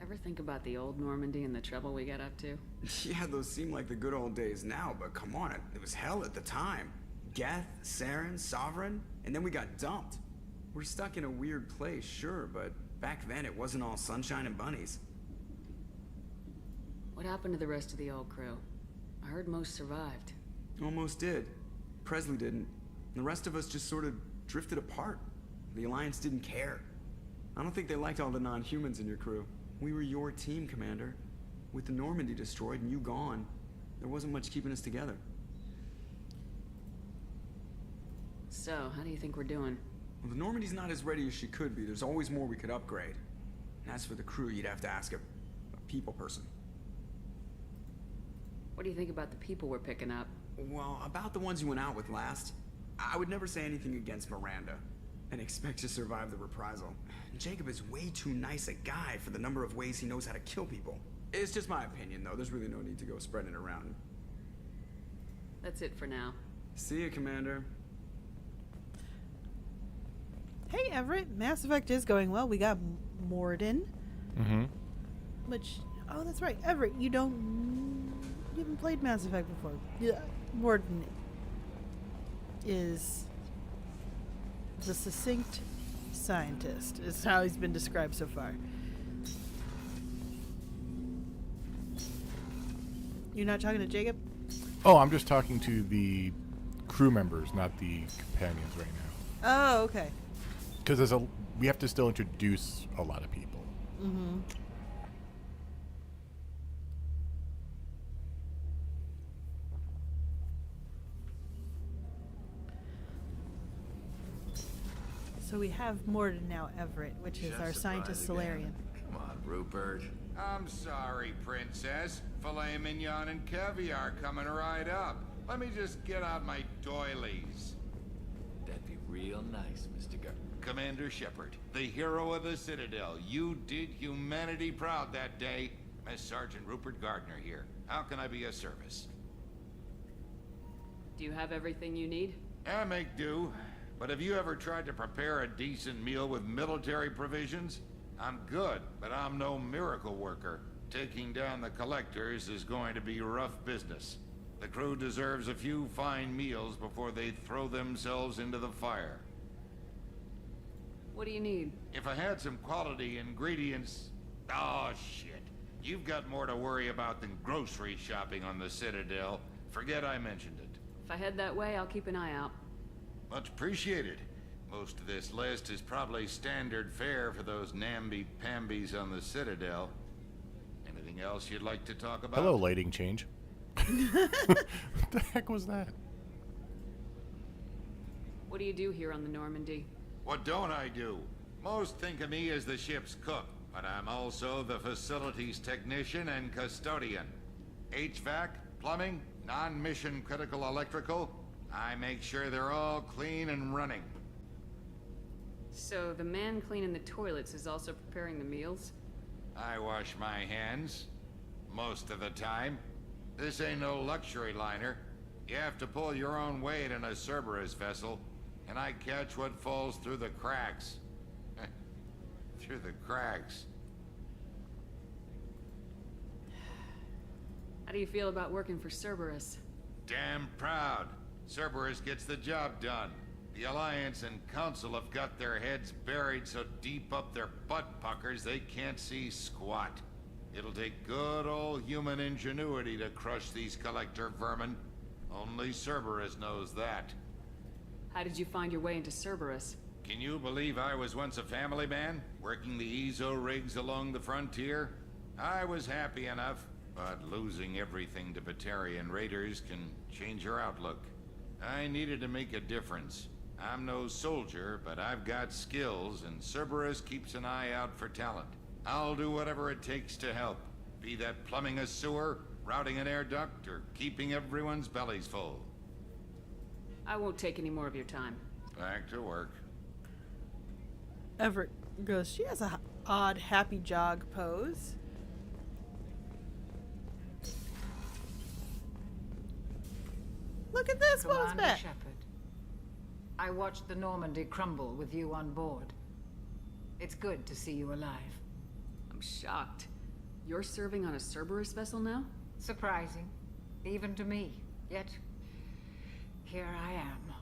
[SPEAKER 11] Ever think about the old Normandy and the trouble we got up to?
[SPEAKER 15] Yeah, those seem like the good old days now, but come on, it was hell at the time. Geth, Saren, Sovereign, and then we got dumped. We're stuck in a weird place, sure, but back then it wasn't all sunshine and bunnies.
[SPEAKER 11] What happened to the rest of the old crew? I heard most survived.
[SPEAKER 15] Almost did. Presley didn't. The rest of us just sort of drifted apart. The Alliance didn't care. I don't think they liked all the non-humans in your crew. We were your team, Commander. With the Normandy destroyed and you gone, there wasn't much keeping us together.
[SPEAKER 11] So, how do you think we're doing?
[SPEAKER 15] Well, the Normandy's not as ready as she could be. There's always more we could upgrade. And as for the crew, you'd have to ask a people person.
[SPEAKER 11] What do you think about the people we're picking up?
[SPEAKER 15] Well, about the ones you went out with last, I would never say anything against Miranda and expect to survive the reprisal. Jacob is way too nice a guy for the number of ways he knows how to kill people. It's just my opinion, though. There's really no need to go spreading it around.
[SPEAKER 11] That's it for now.
[SPEAKER 15] See you, Commander.
[SPEAKER 2] Hey, Everett. Mass Effect is going well. We got Morden. Which, oh, that's right. Everett, you haven't played Mass Effect before. Yeah, Morden is the succinct scientist, is how he's been described so far. You're not talking to Jacob?
[SPEAKER 1] Oh, I'm just talking to the crew members, not the companions right now.
[SPEAKER 2] Oh, okay.
[SPEAKER 1] Because we have to still introduce a lot of people.
[SPEAKER 2] So we have Morden now, Everett, which is our scientist Solarian.
[SPEAKER 16] Come on, Rupert.
[SPEAKER 17] I'm sorry, Princess. Filet mignon and caviar coming right up. Let me just get out my doilies.
[SPEAKER 16] That'd be real nice, Mr. Gardner.
[SPEAKER 17] Commander Shepard, the hero of the Citadel. You did humanity proud that day. Miss Sergeant Rupert Gardner here. How can I be of service?
[SPEAKER 11] Do you have everything you need?
[SPEAKER 17] I make do. But have you ever tried to prepare a decent meal with military provisions? I'm good, but I'm no miracle worker. Taking down the collectors is going to be rough business. The crew deserves a few fine meals before they throw themselves into the fire.
[SPEAKER 11] What do you need?
[SPEAKER 17] If I had some quality ingredients... Oh, shit. You've got more to worry about than grocery shopping on the Citadel. Forget I mentioned it.
[SPEAKER 11] If I head that way, I'll keep an eye out.
[SPEAKER 17] Much appreciated. Most of this list is probably standard fare for those namby-pambies on the Citadel. Anything else you'd like to talk about?
[SPEAKER 1] Hello, lighting change. What the heck was that?
[SPEAKER 11] What do you do here on the Normandy?
[SPEAKER 17] What don't I do? Most think of me as the ship's cook, but I'm also the facilities technician and custodian. HVAC, plumbing, non-mission critical electrical. I make sure they're all clean and running.
[SPEAKER 11] So the man cleaning the toilets is also preparing the meals?
[SPEAKER 17] I wash my hands. Most of the time. This ain't no luxury liner. You have to pull your own weight in a Cerberus vessel, and I catch what falls through the cracks. Through the cracks.
[SPEAKER 11] How do you feel about working for Cerberus?
[SPEAKER 17] Damn proud. Cerberus gets the job done. The Alliance and Council have got their heads buried so deep up their butt puckers they can't see squat. It'll take good old human ingenuity to crush these collector vermin. Only Cerberus knows that.
[SPEAKER 11] How did you find your way into Cerberus?
[SPEAKER 17] Can you believe I was once a family man, working the Ezo rigs along the frontier? I was happy enough, but losing everything to Batarian raiders can change your outlook. I needed to make a difference. I'm no soldier, but I've got skills, and Cerberus keeps an eye out for talent. I'll do whatever it takes to help. Be that plumbing a sewer, routing an air duct, or keeping everyone's bellies full.
[SPEAKER 11] I won't take any more of your time.
[SPEAKER 17] Back to work.
[SPEAKER 2] Everett goes, she has a odd happy jog pose. Look at this, what was
[SPEAKER 18] Commander
[SPEAKER 2] back?
[SPEAKER 18] Shepard, I watched the Normandy crumble with you on board. It's good to see you alive.
[SPEAKER 11] I'm shocked. You're serving on a Cerberus vessel now?
[SPEAKER 18] Surprising, even to me. Yet, here I am.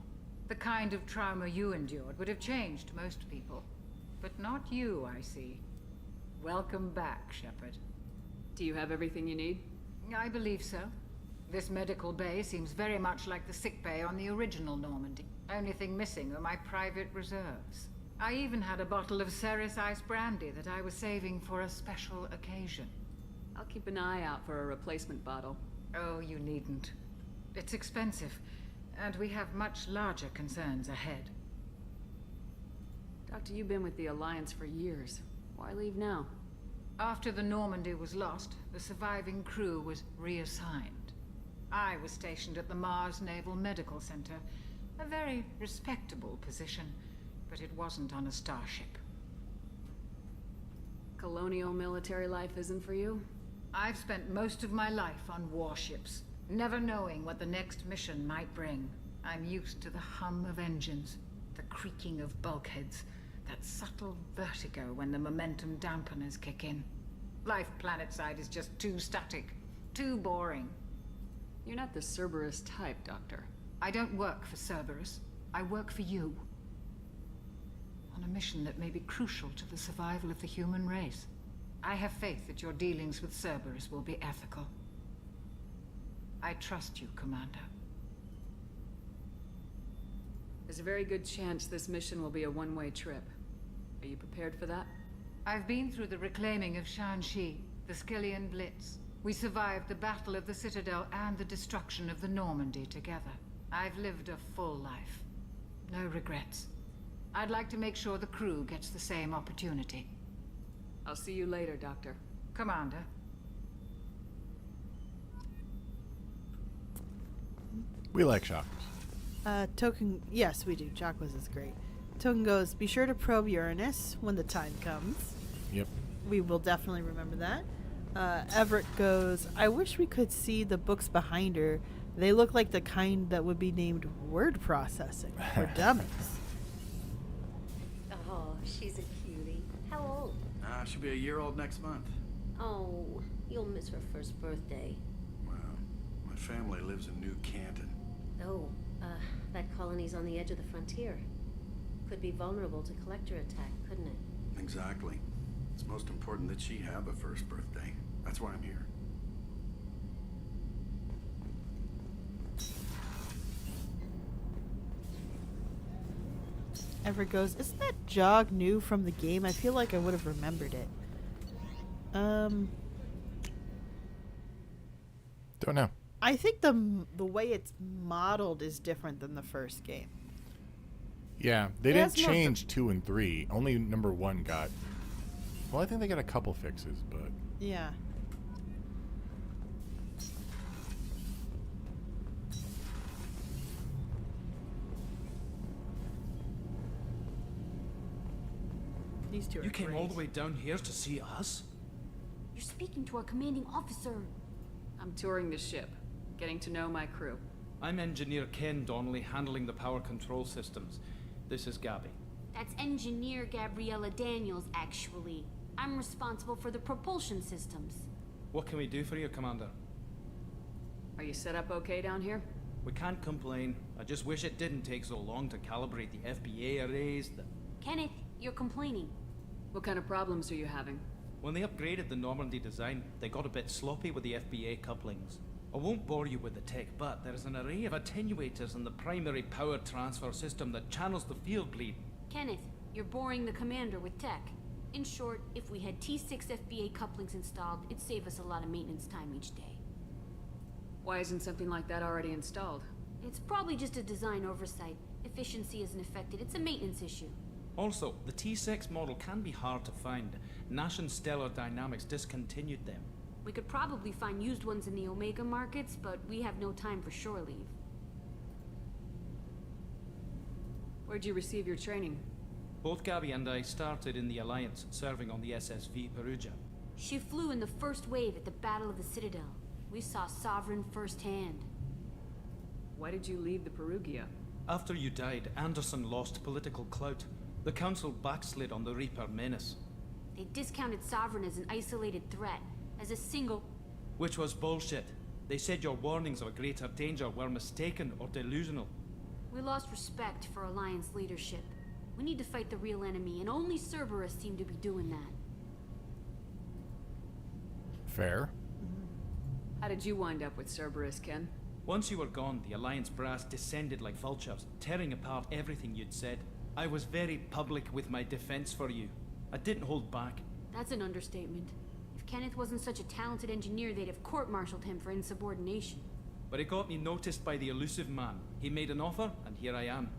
[SPEAKER 18] The kind of trauma you endured would have changed most people. But not you, I see. Welcome back, Shepard.
[SPEAKER 11] Do you have everything you need?
[SPEAKER 18] I believe so. This medical bay seems very much like the sick bay on the original Normandy. Only thing missing are my private reserves. I even had a bottle of Ceres Ice brandy that I was saving for a special occasion.
[SPEAKER 11] I'll keep an eye out for a replacement bottle.
[SPEAKER 18] Oh, you needn't. It's expensive, and we have much larger concerns ahead.
[SPEAKER 11] Doctor, you've been with the Alliance for years. Why leave now?
[SPEAKER 18] After the Normandy was lost, the surviving crew was reassigned. I was stationed at the Mars Naval Medical Center, a very respectable position, but it wasn't on a starship.
[SPEAKER 11] Colonial military life isn't for you?
[SPEAKER 18] I've spent most of my life on warships, never knowing what the next mission might bring. I'm used to the hum of engines, the creaking of bulkheads, that subtle vertigo when the momentum dampeners kick in. Life planetside is just too static, too boring.
[SPEAKER 11] You're not the Cerberus type, Doctor.
[SPEAKER 18] I don't work for Cerberus. I work for you. On a mission that may be crucial to the survival of the human race. I have faith that your dealings with Cerberus will be ethical. I trust you, Commander.
[SPEAKER 11] There's a very good chance this mission will be a one-way trip. Are you prepared for that?
[SPEAKER 18] I've been through the reclaiming of Shanxi, the Skillian Blitz. We survived the Battle of the Citadel and the destruction of the Normandy together. I've lived a full life. No regrets. I'd like to make sure the crew gets the same opportunity.
[SPEAKER 11] I'll see you later, Doctor.
[SPEAKER 18] Commander.
[SPEAKER 1] We like shockers.
[SPEAKER 2] Token, yes, we do. Jacquez is great. Token goes, be sure to probe Uranus when the time comes.
[SPEAKER 1] Yep.
[SPEAKER 2] We will definitely remember that. Everett goes, I wish we could see the books behind her. They look like the kind that would be named word processing for dummies.
[SPEAKER 19] Oh, she's a cutie. How old?
[SPEAKER 15] She'll be a year old next month.
[SPEAKER 19] Oh, you'll miss her first birthday.
[SPEAKER 7] Well, my family lives in New Canton.
[SPEAKER 19] Oh, that colony's on the edge of the frontier. Could be vulnerable to collector attack, couldn't it?
[SPEAKER 7] Exactly. It's most important that she have a first birthday. That's why I'm here.
[SPEAKER 2] Everett goes, isn't that jog new from the game? I feel like I would have remembered it.
[SPEAKER 1] Don't know.
[SPEAKER 2] I think the way it's modeled is different than the first game.
[SPEAKER 1] Yeah, they
[SPEAKER 2] It
[SPEAKER 1] didn't
[SPEAKER 2] has more of the-
[SPEAKER 1] change 2 and 3. Only number 1 got. Well, I think they got a couple fixes, but
[SPEAKER 2] Yeah. These two are
[SPEAKER 20] You came
[SPEAKER 2] great.
[SPEAKER 20] all the way down here to see us?
[SPEAKER 14] You're speaking to our commanding officer.
[SPEAKER 11] I'm touring the ship, getting to know my crew.
[SPEAKER 20] I'm Engineer Ken Donnelly, handling the power control systems. This is Gabby.
[SPEAKER 14] That's Engineer Gabriella Daniels, actually. I'm responsible for the propulsion systems.
[SPEAKER 20] What can we do for you, Commander?
[SPEAKER 11] Are you set up okay down here?
[SPEAKER 20] We can't complain. I just wish it didn't take so long to calibrate the FBA arrays.
[SPEAKER 14] Kenneth, you're complaining.
[SPEAKER 11] What kind of problems are you having?
[SPEAKER 20] When they upgraded the Normandy design, they got a bit sloppy with the FBA couplings. I won't bore you with the tech, but there is an array of attenuators in the primary power transfer system that channels the field bleed.
[SPEAKER 14] Kenneth, you're boring the commander with tech. In short, if we had T6 FBA couplings installed, it'd save us a lot of maintenance time each day.
[SPEAKER 11] Why isn't something like that already installed?
[SPEAKER 14] It's probably just a design oversight. Efficiency isn't affected. It's a maintenance issue.
[SPEAKER 20] Also, the T6 model can be hard to find. Nash and Stellar Dynamics discontinued them.
[SPEAKER 14] We could probably find used ones in the Omega markets, but we have no time for shore leave.
[SPEAKER 11] Where'd you receive your training?
[SPEAKER 20] Both Gabby and I started in the Alliance, serving on the SSV Perugia.
[SPEAKER 14] She flew in the first wave at the Battle of the Citadel. We saw Sovereign firsthand.
[SPEAKER 11] Why did you leave the Perugia?
[SPEAKER 20] After you died, Anderson lost political clout. The Council backslid on the Reaper menace.
[SPEAKER 14] They discounted Sovereign as an isolated threat, as a single...
[SPEAKER 20] Which was bullshit. They said your warnings of a greater danger were mistaken or delusional.
[SPEAKER 14] We lost respect for Alliance leadership. We need to fight the real enemy, and only Cerberus seem to be doing that.
[SPEAKER 1] fair.
[SPEAKER 11] How did you wind up with Cerberus, Ken?
[SPEAKER 20] Once you were gone, the Alliance brass descended like vultures, tearing apart everything you'd said. I was very public with my defense for you. I didn't hold back.
[SPEAKER 14] That's an understatement. If Kenneth wasn't such a talented engineer, they'd have court-martialed him for insubordination.
[SPEAKER 20] But it got me noticed by the elusive man. He made an offer, and here I am.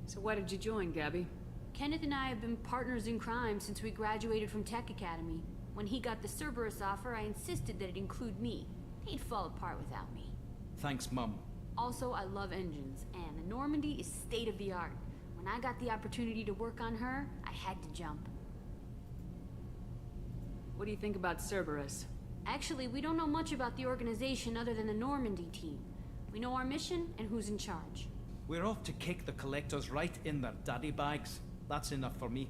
[SPEAKER 11] So why did you join, Gabby?
[SPEAKER 14] Kenneth and I have been partners in crime since we graduated from Tech Academy. When he got the Cerberus offer, I insisted that it include me. He'd fall apart without me.
[SPEAKER 20] Thanks, Mum.
[SPEAKER 14] Also, I love engines, and the Normandy is state-of-the-art. When I got the opportunity to work on her, I had to jump.
[SPEAKER 11] What do you think about Cerberus?
[SPEAKER 14] Actually, we don't know much about the organization other than the Normandy team. We know our mission and who's in charge.
[SPEAKER 20] We're off to kick the Collectors right in their daddy bags. That's enough for me.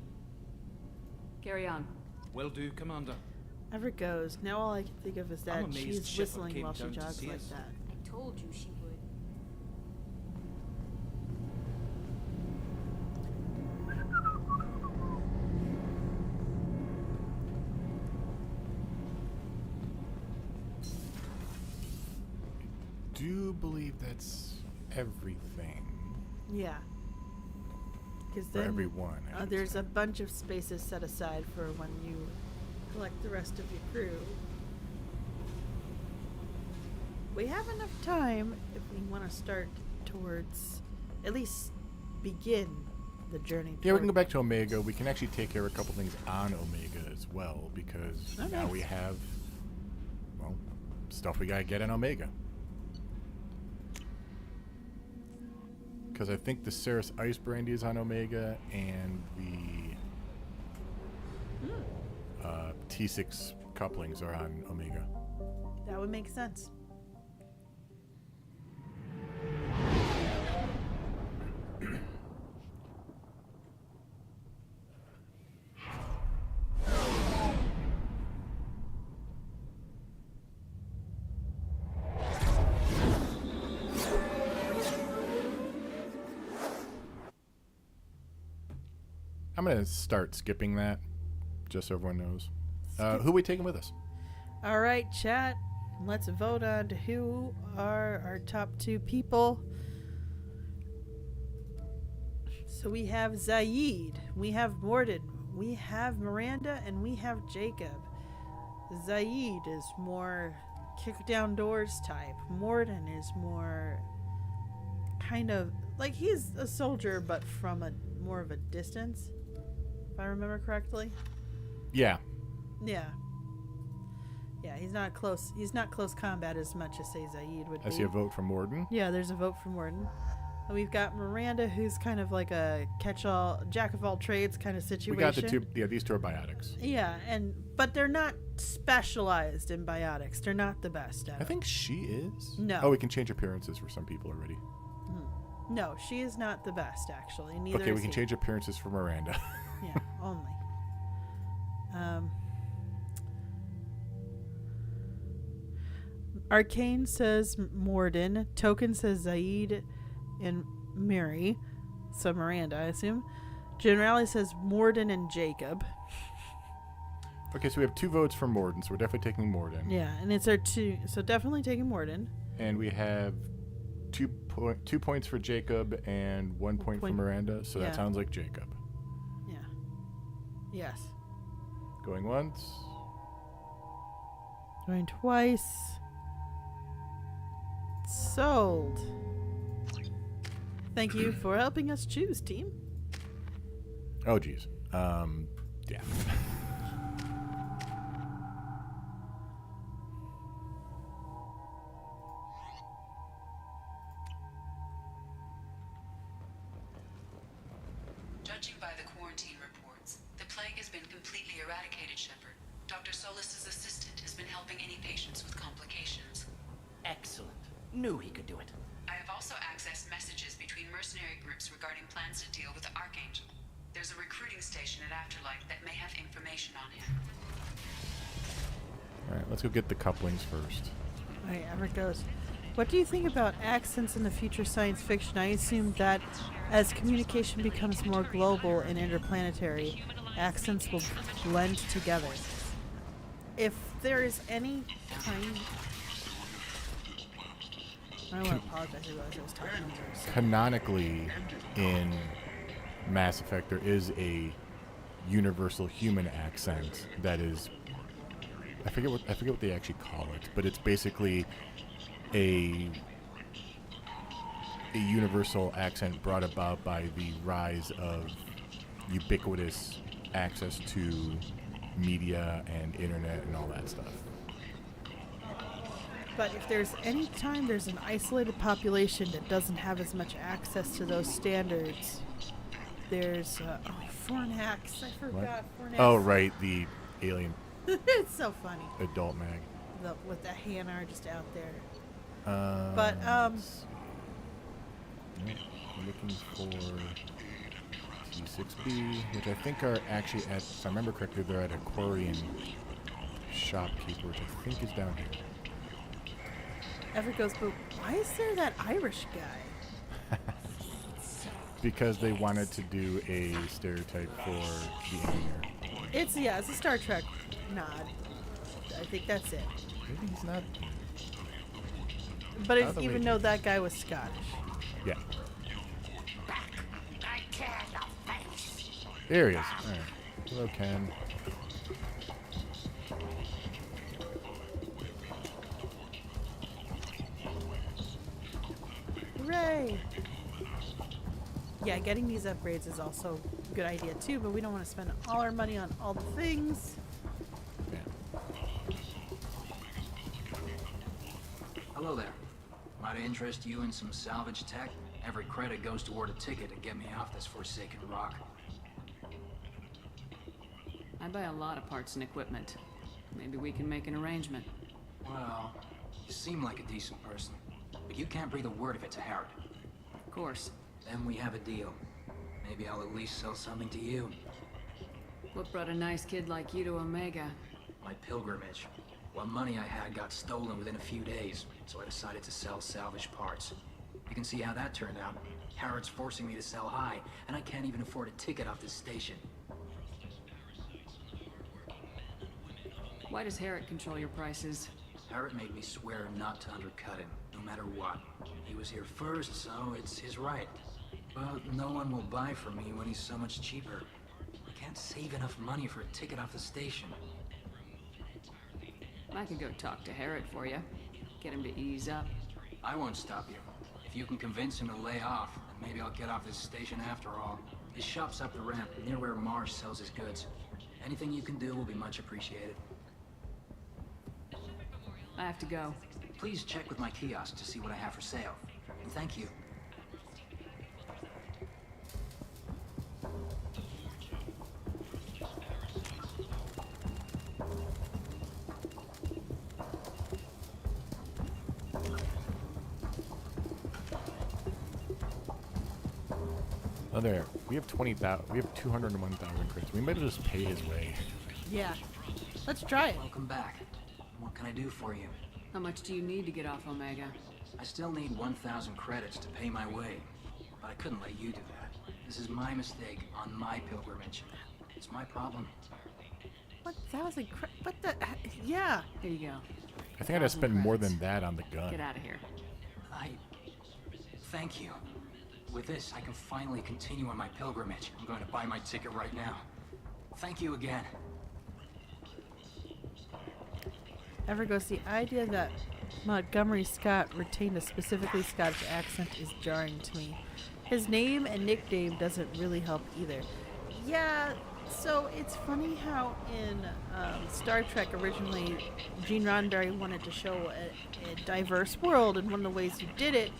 [SPEAKER 11] Carry on.
[SPEAKER 20] Will do, Commander.
[SPEAKER 2] Ever goes. Now all I can think of is
[SPEAKER 20] I'm
[SPEAKER 2] that
[SPEAKER 20] amazed
[SPEAKER 2] she's
[SPEAKER 20] Shepard
[SPEAKER 2] whistling
[SPEAKER 20] came
[SPEAKER 2] while she
[SPEAKER 20] down to
[SPEAKER 2] jogs
[SPEAKER 20] see
[SPEAKER 2] like
[SPEAKER 20] us.
[SPEAKER 2] that.
[SPEAKER 14] I told you she would.
[SPEAKER 1] Do believe that's everything.
[SPEAKER 2] Yeah. Because
[SPEAKER 1] For
[SPEAKER 2] then
[SPEAKER 1] everyone, I should
[SPEAKER 2] there's a bunch of spaces set aside for when you collect the rest of your crew. We have enough time if we want to start towards, at least begin the journey.
[SPEAKER 1] Yeah, we can go
[SPEAKER 2] toward-
[SPEAKER 1] back to Omega. We can actually take care of a couple things on Omega as well, because
[SPEAKER 2] Oh,
[SPEAKER 1] now
[SPEAKER 2] nice.
[SPEAKER 1] we have, well, stuff we gotta get on Omega. Because I think the Ceres Ice Brandy is on Omega, and the T6 couplings are on Omega.
[SPEAKER 2] That would make sense.
[SPEAKER 1] I'm going to start skipping that, just so everyone knows. Who are we taking with us?
[SPEAKER 2] All right, chat. Let's vote on who are our top 2 people. So we have Zaid, we have Morden, we have Miranda, and we have Jacob. Zaid is more kick down doors type. Morden is more kind of like he's a soldier, but from a more of a distance, if I remember correctly.
[SPEAKER 1] Yeah.
[SPEAKER 2] Yeah. Yeah, he's not close combat as much as, say, Zaid would be.
[SPEAKER 1] I see a vote for Morden.
[SPEAKER 2] Yeah, there's a vote for Morden. And we've got Miranda, who's kind of like a catch-all, jack-of-all-trades kind of situation.
[SPEAKER 1] We got the 2, yeah, these 2 are biotics.
[SPEAKER 2] Yeah, but they're not specialized in biotics. They're not the best at it.
[SPEAKER 1] I think she is.
[SPEAKER 2] No.
[SPEAKER 1] Oh, we can change appearances for some people already.
[SPEAKER 2] No, she is not the best, actually. Neither
[SPEAKER 1] Okay,
[SPEAKER 2] is
[SPEAKER 1] we can
[SPEAKER 2] he.
[SPEAKER 1] change appearances for Miranda.
[SPEAKER 2] Yeah, only. Arcane says Morden. Token says Zaid and Mary. So Miranda, I assume. Generali says Morden and Jacob.
[SPEAKER 1] Okay, so we have 2 votes for Morden, so we're definitely taking Morden.
[SPEAKER 2] Yeah, and it's our 2. So definitely taking Morden.
[SPEAKER 1] And we have 2 points for Jacob and 1 point for Miranda, so that sounds like Jacob.
[SPEAKER 2] Yeah. Yes.
[SPEAKER 1] Going once.
[SPEAKER 2] Going twice. Sold. Thank you for helping us choose, team.
[SPEAKER 1] Oh, geez. Yeah.
[SPEAKER 13] Judging by the quarantine reports, the plague has been completely eradicated, Shepard. Dr. Solis's assistant has been helping any patients with complications.
[SPEAKER 6] Excellent. Knew he could do it.
[SPEAKER 13] I have also accessed messages between mercenary groups regarding plans to deal with the Archangel. There's a recruiting station at Afterlight that may have information on him.
[SPEAKER 1] Alright, let's go get the couplings first.
[SPEAKER 2] Alright, Everett goes. What do you think about accents in the future science fiction? I assume that as communication becomes more global and interplanetary, accents will blend together. If there is any kind... I want to apologize, I realized I was talking over.
[SPEAKER 1] Canonically, in Mass Effect, there is a universal human accent that is... I forget what they actually call it, but it's basically a universal accent brought about by the rise of ubiquitous access to media and internet and all that stuff.
[SPEAKER 2] But if there's any time there's an isolated population that doesn't have as much access to those standards, there's Fornax. I forgot Fornax.
[SPEAKER 1] Oh, right, the alien.
[SPEAKER 2] It's so funny.
[SPEAKER 1] Adult mag.
[SPEAKER 2] With the Hanar just out there.
[SPEAKER 1] I'm looking for T6B, which I think are actually at, if I remember correctly, they're at Aquarian Shopkeeper, which I think is down here.
[SPEAKER 2] Everett goes, but why is there that Irish guy?
[SPEAKER 1] Because they wanted to do a stereotype for the engineer.
[SPEAKER 2] It's a Star Trek nod. I think that's it.
[SPEAKER 1] Maybe he's not.
[SPEAKER 2] But even though that guy was Scottish.
[SPEAKER 1] Yeah.
[SPEAKER 12] I tear your face.
[SPEAKER 1] There he is. All right. Hello, Ken.
[SPEAKER 2] Hooray! Yeah, getting these upgrades is also a good idea too, but we don't want to spend all our money on all the things.
[SPEAKER 21] Hello there. Might interest you in some salvage tech? Every credit goes toward a ticket to get me off this forsaken rock.
[SPEAKER 11] I buy a lot of parts and equipment. Maybe we can make an arrangement.
[SPEAKER 21] Well, you seem like a decent person, but you can't breathe a word of it to Harrod.
[SPEAKER 11] Of course.
[SPEAKER 21] Then we have a deal. Maybe I'll at least sell something to you.
[SPEAKER 11] What brought a nice kid like you to Omega?
[SPEAKER 21] My pilgrimage. What money I had got stolen within a few days, so I decided to sell salvaged parts. You can see how that turned out. Harrod's forcing me to sell high, and I can't even afford a ticket off this station.
[SPEAKER 11] Why does Harrod control your prices?
[SPEAKER 21] Harrod made me swear not to undercut him, no matter what. He was here first, so it's his right. But no one will buy from me when he's so much cheaper. I can't save enough money for a ticket off the station.
[SPEAKER 11] I could go talk to Harrod for you. Get him to ease up.
[SPEAKER 21] I won't stop you. If you can convince him to lay off, then maybe I'll get off this station after all. His shop's up the ramp, near where Marsh sells his goods. Anything you can do will be much appreciated.
[SPEAKER 11] I have to go.
[SPEAKER 21] Please check with my kiosk to see what I have for sale. And thank you.
[SPEAKER 1] Oh, there. We have 20,000. We have 201,000 credits. We might as well just pay his way.
[SPEAKER 2] Yeah. Let's try it.
[SPEAKER 21] Welcome back. What can I do for you?
[SPEAKER 11] How much do you need to get off Omega?
[SPEAKER 21] I still need 1,000 credits to pay my way, but I couldn't let you do that. This is my mistake on my pilgrimage. It's my problem.
[SPEAKER 2] 1,000 what the? Yeah.
[SPEAKER 11] Here you go.
[SPEAKER 1] I think I'd have spent more than that on the gun.
[SPEAKER 11] Get out of here.
[SPEAKER 21] Thank you. With this, I can finally continue on my pilgrimage. I'm going to buy my ticket right now. Thank you again.
[SPEAKER 2] Ever goes, the idea that Montgomery Scott retained a specifically Scottish accent is jarring to me. His name and nickname doesn't really help either. Yeah, so it's funny how in Star Trek originally, Gene Roddenberry wanted to show a diverse world, and one of the ways you did it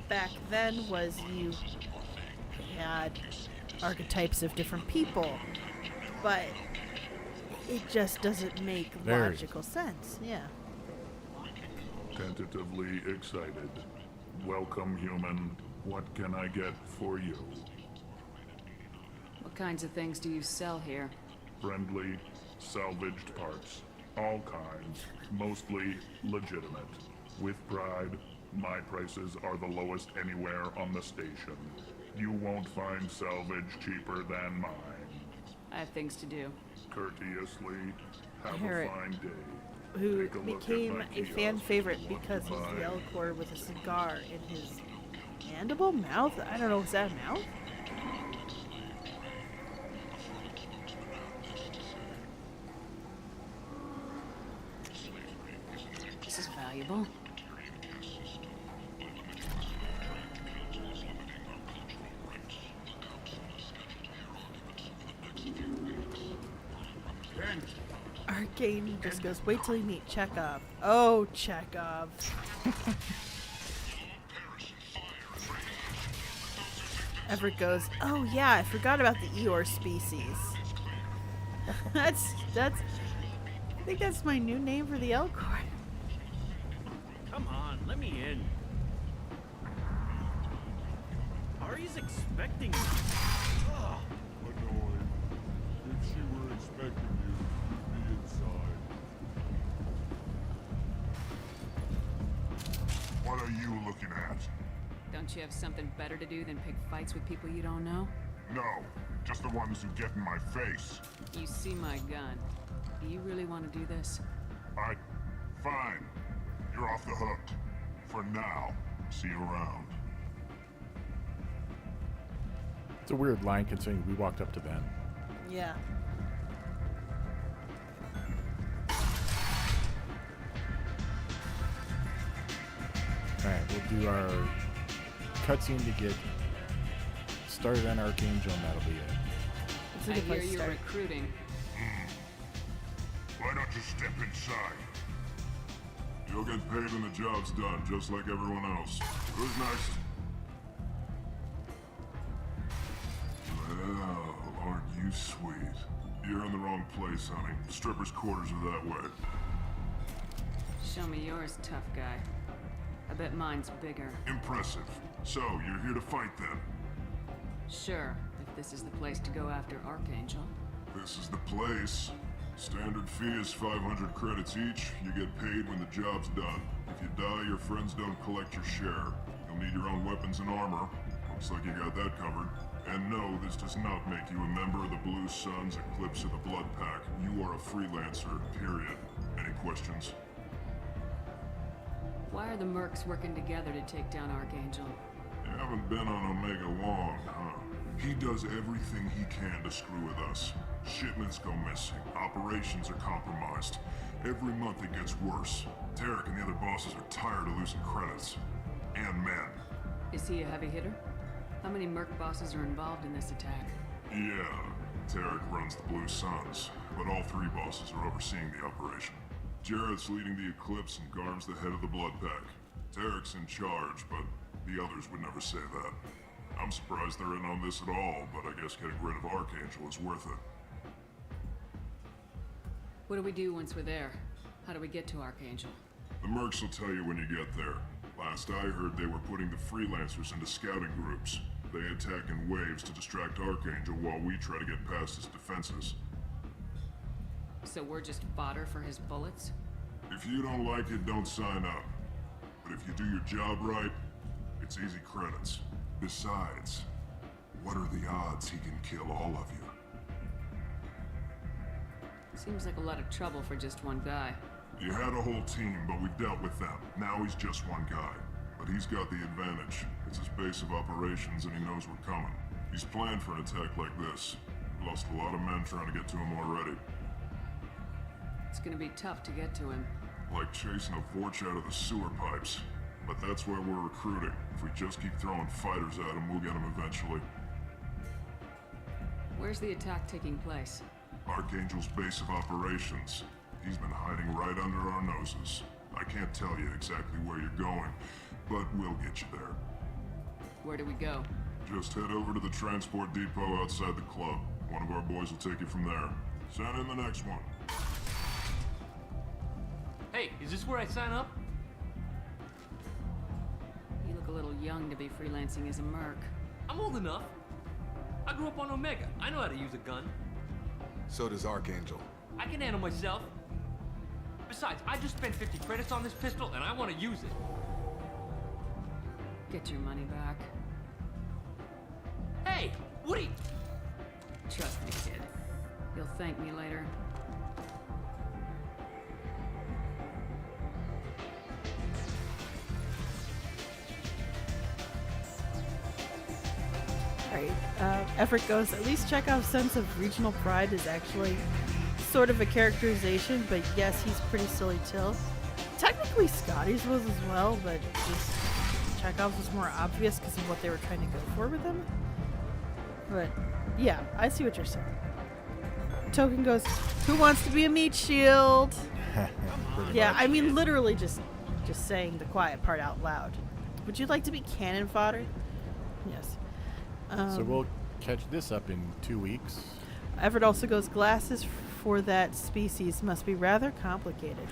[SPEAKER 2] back then was you had archetypes of different people, but it just doesn't make logical sense. Yeah.
[SPEAKER 7] Tentatively excited. Welcome, human. What can I get for you?
[SPEAKER 11] What kinds of things do you sell here?
[SPEAKER 7] Friendly, salvaged parts. All kinds. Mostly legitimate. With pride, my prices are the lowest anywhere on the station. You won't find salvage cheaper than mine.
[SPEAKER 11] I have things to do.
[SPEAKER 7] Courteously, have
[SPEAKER 2] Harrod,
[SPEAKER 7] a fine day.
[SPEAKER 2] who became a fan favorite because he's the Elcor with a cigar in his mandible mouth. I don't know, is that a mouth?
[SPEAKER 11] This is valuable.
[SPEAKER 2] Arcane just goes, wait till you meet Chekhov. Oh, Chekhov. Everett goes, oh yeah, I forgot about the Eeyore species. that's, I think that's my new name for the Elcor.
[SPEAKER 22] Come on, let me in. Ari's expecting me. Ugh.
[SPEAKER 7] Annoyed. If she were expecting you, you'd be inside. What are you looking at?
[SPEAKER 11] Don't you have something better to do than pick fights with people you don't know?
[SPEAKER 7] No, just the ones who get in my face.
[SPEAKER 11] You see my gun. Do you really want to do this?
[SPEAKER 7] Fine. You're off the hook. For now. See you around.
[SPEAKER 1] It's a weird line considering we walked up to them.
[SPEAKER 2] Yeah.
[SPEAKER 1] Alright, we'll do our cutscene to get started on Archangel, and that'll be it.
[SPEAKER 2] It's a
[SPEAKER 11] I
[SPEAKER 2] good
[SPEAKER 11] hear
[SPEAKER 2] place to
[SPEAKER 11] you're
[SPEAKER 2] start.
[SPEAKER 11] recruiting.
[SPEAKER 7] Why don't you step inside? You'll get paid when the job's done, just like everyone else. Who's next? Oh, aren't you sweet? You're in the wrong place, honey. Strippers' quarters are that way.
[SPEAKER 11] Show me yours, tough guy. I bet mine's bigger.
[SPEAKER 7] Impressive. So, you're here to fight then?
[SPEAKER 11] Sure, if this is the place to go after Archangel.
[SPEAKER 7] This is the place. Standard fee is 500 credits each. You get paid when the job's done. If you die, your friends don't collect your share. You'll need your own weapons and armor. Looks like you got that covered. And no, this does not make you a member of the Blue Suns Eclipse of the Blood Pack. You are a freelancer, period. Any questions?
[SPEAKER 11] Why are the mercs working together to take down Archangel?
[SPEAKER 7] You haven't been on Omega long, huh? He does everything he can to screw with us. Shipments go missing. Operations are compromised. Every month it gets worse. Tarek and the other bosses are tired of losing credits. And men.
[SPEAKER 11] Is he a heavy hitter? How many merc bosses are involved in this attack?
[SPEAKER 7] Yeah, Tarek runs the Blue Suns, but all three bosses are overseeing the operation. Jarrett's leading the Eclipse and Garm's the head of the Blood Pack. Tarek's in charge, but the others would never say that. I'm surprised they're in on this at all, but I guess getting rid of Archangel is worth it.
[SPEAKER 11] What do we do once we're there? How do we get to Archangel?
[SPEAKER 7] The mercs will tell you when you get there. Last I heard, they were putting the freelancers into scouting groups. They attack in waves to distract Archangel while we try to get past his defenses.
[SPEAKER 11] So we're just fodder for his bullets?
[SPEAKER 7] If you don't like it, don't sign up. But if you do your job right, it's easy credits. Besides, what are the odds he can kill all of you?
[SPEAKER 11] Seems like a lot of trouble for just one guy.
[SPEAKER 7] You had a whole team, but we've dealt with them. Now he's just one guy. But he's got the advantage. It's his base of operations and he knows we're coming. He's planned for an attack like this. We lost a lot of men trying to get to him already.
[SPEAKER 11] It's gonna be tough to get to him.
[SPEAKER 7] Like chasing a Vorch out of the sewer pipes. But that's where we're recruiting. If we just keep throwing fighters at him, we'll get him eventually.
[SPEAKER 11] Where's the attack taking place?
[SPEAKER 7] Archangel's base of operations. He's been hiding right under our noses. I can't tell you exactly where you're going, but we'll get you there.
[SPEAKER 11] Where do we go?
[SPEAKER 7] Just head over to the transport depot outside the club. One of our boys will take you from there. Send in the next one.
[SPEAKER 4] Hey, is this where I sign up?
[SPEAKER 11] You look a little young to be freelancing as a merc.
[SPEAKER 4] I'm old enough. I grew up on Omega. I know how to use a gun.
[SPEAKER 5] So does Archangel.
[SPEAKER 4] I can handle myself. Besides, I just spent 50 credits on this pistol, and I want to use it.
[SPEAKER 11] Get your money back.
[SPEAKER 4] Hey, Woody!
[SPEAKER 11] Trust me, kid. You'll thank me later.
[SPEAKER 2] Alright, Effort goes, at least Chekhov's sense of regional pride is actually sort of a characterization, but yes, he's pretty silly till. Technically Scotty's was as well, but just Chekhov's was more obvious because of what they were trying to go for with him. But yeah, I see what you're saying. Token goes, who wants to be a meat shield? Yeah, I mean literally just saying the quiet part out loud. Would you like to be cannon fodder? Yes.
[SPEAKER 1] So we'll catch this up in 2 weeks.
[SPEAKER 2] Everett also goes, glasses for that species must be rather complicated.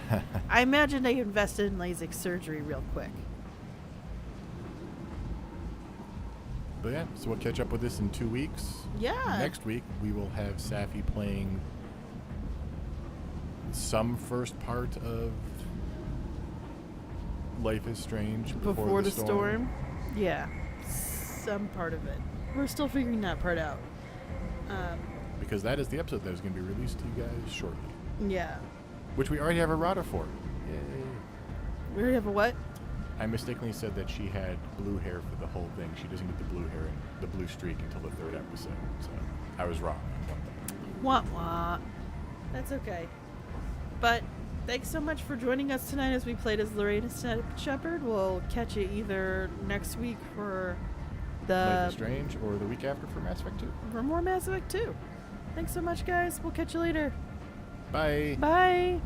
[SPEAKER 2] I imagine they invested in LASIK surgery real quick.
[SPEAKER 1] But yeah, so we'll catch up with this in 2 weeks.
[SPEAKER 2] Yeah.
[SPEAKER 1] Next week, we will have Sapphy playing some first part of Life is Strange Before the Storm.
[SPEAKER 2] Yeah, some part of it. We're still figuring that part out.
[SPEAKER 1] Because that is the episode that is going to be released to you guys shortly.
[SPEAKER 2] Yeah.
[SPEAKER 1] Which we already have a router for. Yay.
[SPEAKER 2] We already have a what?
[SPEAKER 1] I mistakenly said that she had blue hair for the whole thing. She doesn't get the blue hair and the blue streak until the 3rd episode. So I was wrong.
[SPEAKER 2] Wah wah. That's okay. But thanks so much for joining us tonight as we played as Lorena Shepard. We'll catch you either next week for
[SPEAKER 1] Life is Strange or the week after for Mass Effect 2.
[SPEAKER 2] For more Mass Effect 2. Thanks so much, guys. We'll catch you later.
[SPEAKER 1] Bye.
[SPEAKER 2] Bye.